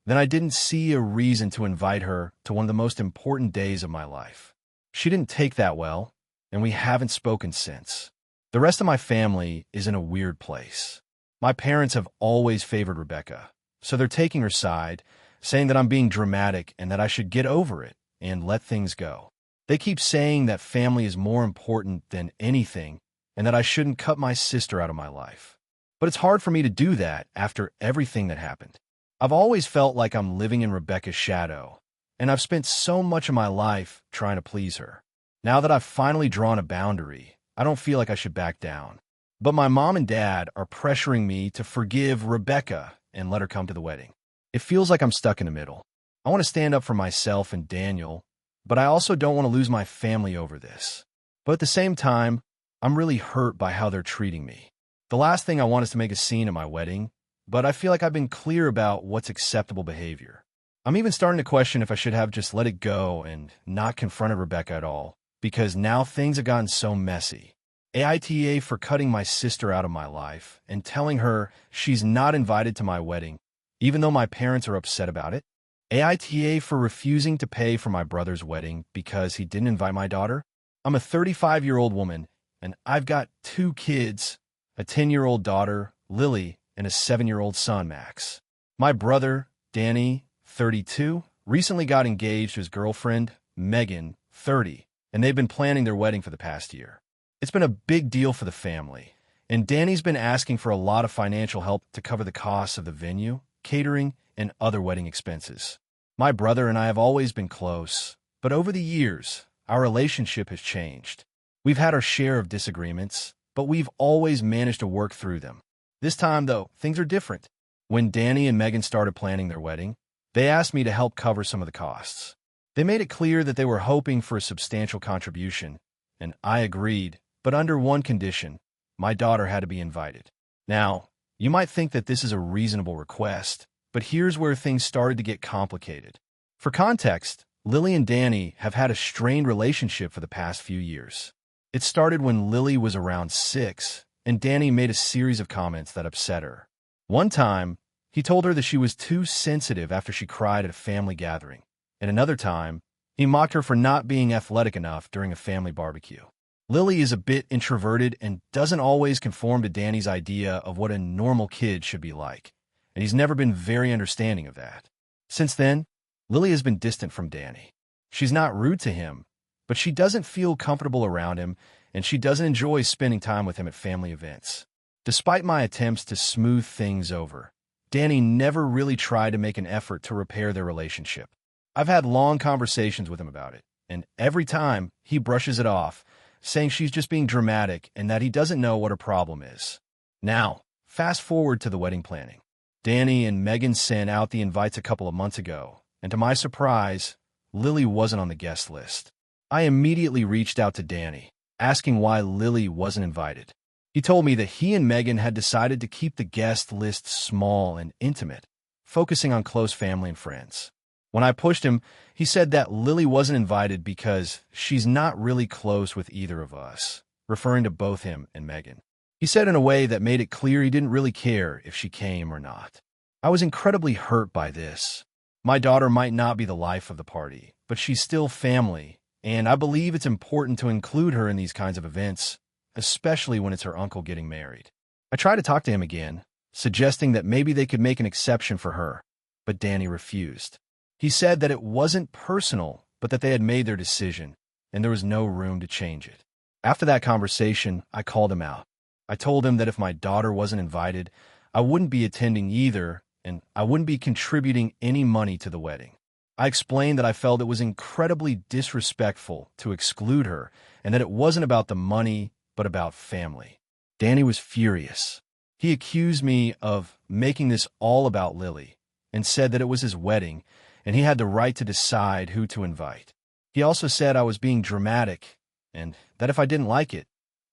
then I didn't see a reason to invite her to one of the most important days of my life. She didn't take that well, and we haven't spoken since. The rest of my family is in a weird place. My parents have always favored Rebecca, so they're taking her side, saying that I'm being dramatic and that I should get over it and let things go. They keep saying that family is more important than anything and that I shouldn't cut my sister out of my life. But it's hard for me to do that after everything that happened. I've always felt like I'm living in Rebecca's shadow, and I've spent so much of my life trying to please her. Now that I've finally drawn a boundary, I don't feel like I should back down. But my mom and dad are pressuring me to forgive Rebecca and let her come to the wedding. It feels like I'm stuck in the middle. I want to stand up for myself and Daniel, but I also don't want to lose my family over this. But at the same time, I'm really hurt by how they're treating me. The last thing I want is to make a scene at my wedding, but I feel like I've been clear about what's acceptable behavior. I'm even starting to question if I should have just let it go and not confronted Rebecca at all, because now things have gotten so messy. AITA for cutting my sister out of my life and telling her she's not invited to my wedding, even though my parents are upset about it. AITA for refusing to pay for my brother's wedding because he didn't invite my daughter. I'm a 35-year-old woman, and I've got 2 kids, a 10-year-old daughter, Lily, and a 7-year-old son, Max. My brother, Danny, 32, recently got engaged to his girlfriend, Megan, 30, and they've been planning their wedding for the past year. It's been a big deal for the family, And Danny's been asking for a lot of financial help to cover the costs of the venue, catering, and other wedding expenses. My brother and I have always been close, but over the years, our relationship has changed. We've had our share of disagreements, but we've always managed to work through them. This time, though, things are different. When Danny and Megan started planning their wedding, they asked me to help cover some of the costs. They made it clear that they were hoping for a substantial contribution, and I agreed, but under one condition: my daughter had to be invited. Now, you might think that this is a reasonable request, but here's where things started to get complicated. For context, Lily and Danny have had a strained relationship for the past few years. It started when Lily was around 6, and Danny made a series of comments that upset her. One time, he told her that she was too sensitive after she cried at a family gathering, and another time, he mocked her for not being athletic enough during a family barbecue. Lily is a bit introverted and doesn't always conform to Danny's idea of what a normal kid should be like, and he's never been very understanding of that. Since then, Lily has been distant from Danny. She's not rude to him, but she doesn't feel comfortable around him, and she doesn't enjoy spending time with him at family events. Despite my attempts to smooth things over, Danny never really tried to make an effort to repair their relationship. I've had long conversations with him about it, and every time he brushes it off, saying she's just being dramatic and that he doesn't know what her problem is. Now, fast forward to the wedding planning. Danny and Megan sent out the invites a couple of months ago, and to my surprise, Lily wasn't on the guest list. I immediately reached out to Danny, asking why Lily wasn't invited. He told me that he and Megan had decided to keep the guest list small and intimate, focusing on close family and friends. When I pushed him, he said that Lily wasn't invited because she's not really close with either of us, referring to both him and Megan. He said in a way that made it clear he didn't really care if she came or not. I was incredibly hurt by this. My daughter might not be the life of the party, but she's still family, and I believe it's important to include her in these kinds of events, especially when it's her uncle getting married. I tried to talk to him again, suggesting that maybe they could make an exception for her, but Danny refused. He said that it wasn't personal, but that they had made their decision, and there was no room to change it. After that conversation, I called him out. I told him that if my daughter wasn't invited, I wouldn't be attending either, and I wouldn't be contributing any money to the wedding. I explained that I felt it was incredibly disrespectful to exclude her, and that it wasn't about the money, but about family. Danny was furious. He accused me of making this all about Lily, and said that it was his wedding, and he had the right to decide who to invite. He also said I was being dramatic, and that if I didn't like it,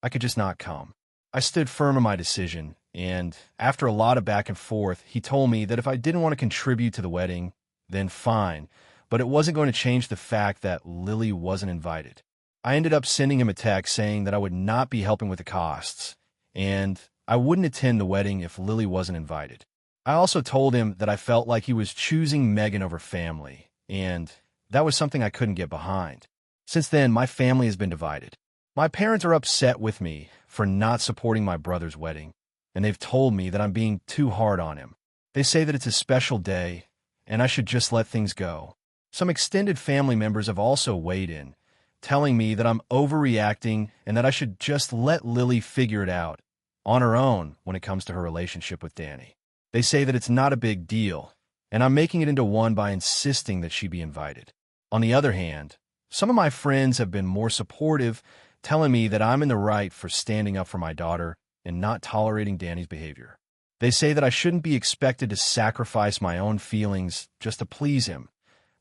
I could just not come. I stood firm in my decision, and after a lot of back and forth, he told me that if I didn't want to contribute to the wedding, then fine, but it wasn't going to change the fact that Lily wasn't invited. I ended up sending him a text saying that I would not be helping with the costs, and I wouldn't attend the wedding if Lily wasn't invited. I also told him that I felt like he was choosing Megan over family, and that was something I couldn't get behind. Since then, my family has been divided. My parents are upset with me for not supporting my brother's wedding, and they've told me that I'm being too hard on him. They say that it's a special day, and I should just let things go. Some extended family members have also weighed in, telling me that I'm overreacting and that I should just let Lily figure it out on her own when it comes to her relationship with Danny. They say that it's not a big deal, and I'm making it into one by insisting that she be invited. On the other hand, some of my friends have been more supportive, telling me that I'm in the right for standing up for my daughter and not tolerating Danny's behavior. They say that I shouldn't be expected to sacrifice my own feelings just to please him,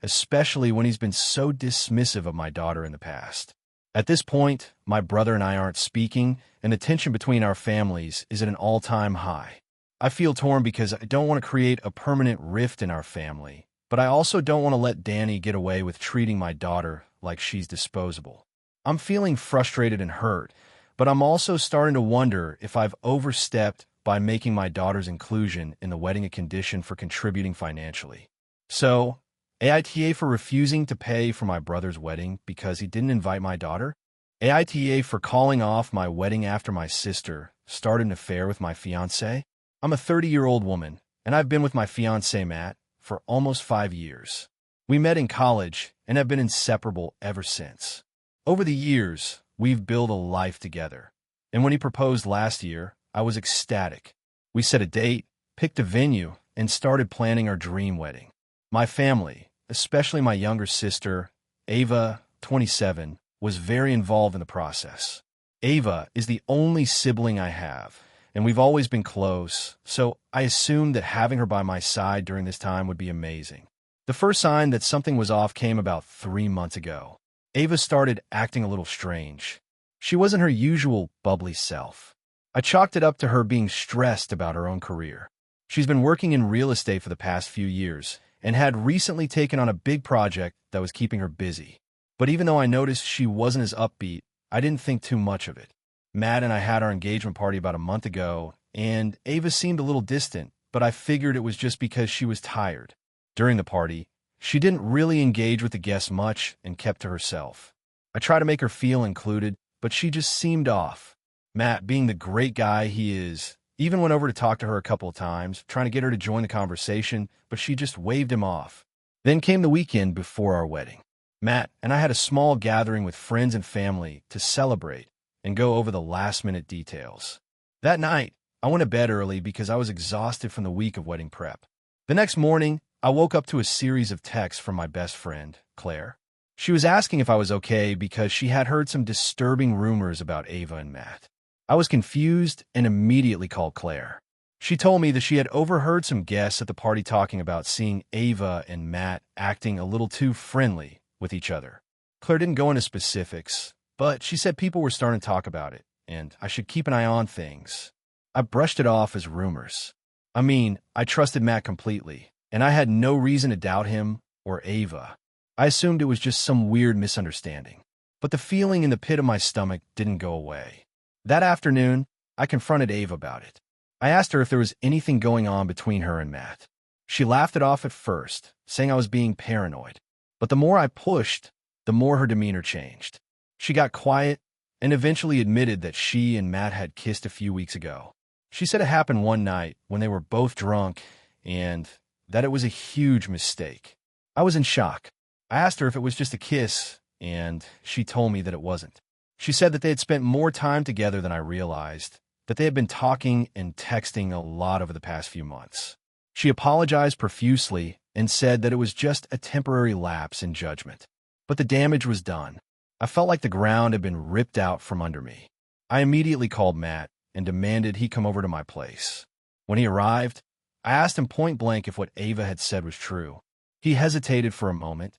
especially when he's been so dismissive of my daughter in the past. At this point, my brother and I aren't speaking, and the tension between our families is at an all-time high. I feel torn because I don't want to create a permanent rift in our family, but I also don't want to let Danny get away with treating my daughter like she's disposable. I'm feeling frustrated and hurt, but I'm also starting to wonder if I've overstepped by making my daughter's inclusion in the wedding a condition for contributing financially. So, AITA for refusing to pay for my brother's wedding because he didn't invite my daughter? AITA for calling off my wedding after my sister started an affair with my fiancé? I'm a 30-year-old woman, and I've been with my fiancé, Matt, for almost 5 years. We met in college and have been inseparable ever since. Over the years, we've built a life together. And when he proposed last year, I was ecstatic. We set a date, picked a venue, and started planning our dream wedding. My family, especially my younger sister, Ava, 27, was very involved in the process. Ava is the only sibling I have, and we've always been close, so I assumed that having her by my side during this time would be amazing. The first sign that something was off came about 3 months ago. Ava started acting a little strange. She wasn't her usual bubbly self. I chalked it up to her being stressed about her own career. She's been working in real estate for the past few years and had recently taken on a big project that was keeping her busy. But even though I noticed she wasn't as upbeat, I didn't think too much of it. Matt and I had our engagement party about a month ago, and Ava seemed a little distant, but I figured it was just because she was tired. During the party, she didn't really engage with the guests much and kept to herself. I tried to make her feel included, but she just seemed off. Matt, being the great guy he is, even went over to talk to her a couple of times, trying to get her to join the conversation, but she just waved him off. Then came the weekend before our wedding. Matt and I had a small gathering with friends and family to celebrate and go over the last-minute details. That night, I went to bed early because I was exhausted from the week of wedding prep. The next morning, I woke up to a series of texts from my best friend, Claire. She was asking if I was okay because she had heard some disturbing rumors about Ava and Matt. I was confused and immediately called Claire. She told me that she had overheard some guests at the party talking about seeing Ava and Matt acting a little too friendly with each other. Claire didn't go into specifics, but she said people were starting to talk about it, and I should keep an eye on things. I brushed it off as rumors. I mean, I trusted Matt completely, and I had no reason to doubt him or Ava. I assumed it was just some weird misunderstanding. But the feeling in the pit of my stomach didn't go away. That afternoon, I confronted Ava about it. I asked her if there was anything going on between her and Matt. She laughed it off at first, saying I was being paranoid. But the more I pushed, the more her demeanor changed. She got quiet and eventually admitted that she and Matt had kissed a few weeks ago. She said it happened one night when they were both drunk and that it was a huge mistake. I was in shock. I asked her if it was just a kiss, and she told me that it wasn't. She said that they had spent more time together than I realized, that they had been talking and texting a lot over the past few months. She apologized profusely and said that it was just a temporary lapse in judgment. But the damage was done. I felt like the ground had been ripped out from under me. I immediately called Matt and demanded he come over to my place. When he arrived, I asked him point blank if what Ava had said was true. He hesitated for a moment,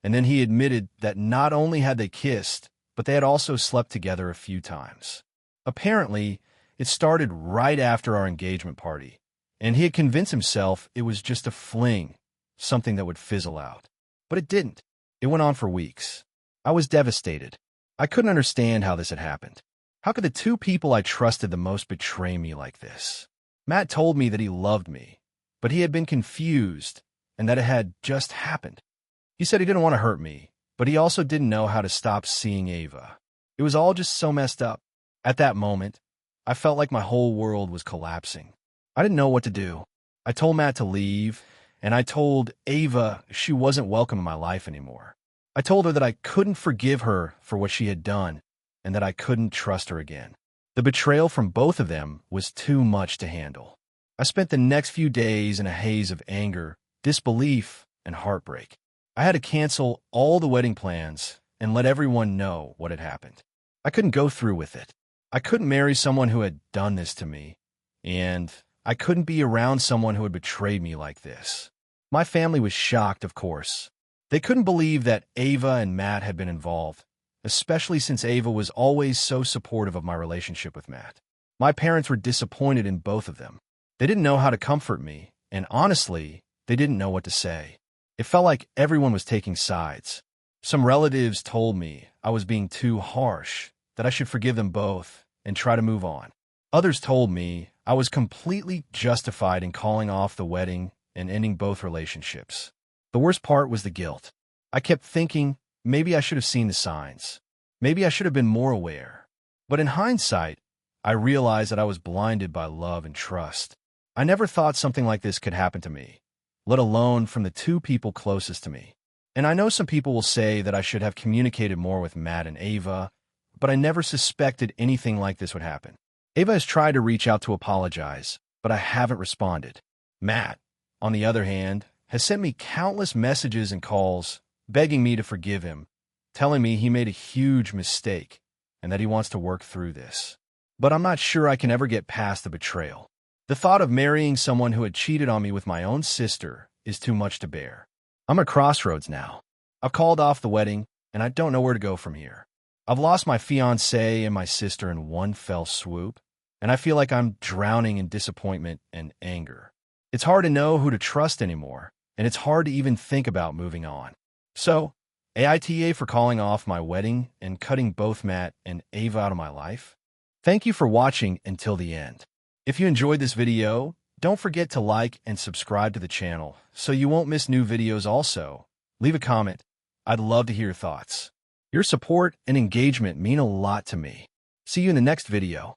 and then he admitted that not only had they kissed, but they had also slept together a few times. Apparently, it started right after our engagement party, and he had convinced himself it was just a fling, something that would fizzle out. But it didn't. It went on for weeks. I was devastated. I couldn't understand how this had happened. How could the two people I trusted the most betray me like this? Matt told me that he loved me, but he had been confused and that it had just happened. He said he didn't want to hurt me, but he also didn't know how to stop seeing Ava. It was all just so messed up. At that moment, I felt like my whole world was collapsing. I didn't know what to do. I told Matt to leave, and I told Ava she wasn't welcome in my life anymore. I told her that I couldn't forgive her for what she had done, and that I couldn't trust her again. The betrayal from both of them was too much to handle. I spent the next few days in a haze of anger, disbelief, and heartbreak. I had to cancel all the wedding plans and let everyone know what had happened. I couldn't go through with it. I couldn't marry someone who had done this to me, and I couldn't be around someone who had betrayed me like this. My family was shocked, of course. They couldn't believe that Ava and Matt had been involved, especially since Ava was always so supportive of my relationship with Matt. My parents were disappointed in both of them. They didn't know how to comfort me, and honestly, they didn't know what to say. It felt like everyone was taking sides. Some relatives told me I was being too harsh, that I should forgive them both and try to move on. Others told me I was completely justified in calling off the wedding and ending both relationships. The worst part was the guilt. I kept thinking maybe I should have seen the signs. Maybe I should have been more aware. But in hindsight, I realized that I was blinded by love and trust. I never thought something like this could happen to me, let alone from the two people closest to me. And I know some people will say that I should have communicated more with Matt and Ava, but I never suspected anything like this would happen. Ava has tried to reach out to apologize, but I haven't responded. Matt, on the other hand, has sent me countless messages and calls begging me to forgive him, telling me he made a huge mistake and that he wants to work through this. But I'm not sure I can ever get past the betrayal. The thought of marrying someone who had cheated on me with my own sister is too much to bear. I'm at crossroads now. I've called off the wedding, and I don't know where to go from here. I've lost my fiancé and my sister in one fell swoop, and I feel like I'm drowning in disappointment and anger. It's hard to know who to trust anymore, and it's hard to even think about moving on. So, AITA for calling off my wedding and cutting both Matt and Ava out of my life. Thank you for watching until the end. If you enjoyed this video, don't forget to like and subscribe to the channel so you won't miss new videos also. Leave a comment. I'd love to hear your thoughts. Your support and engagement mean a lot to me. See you in the next video.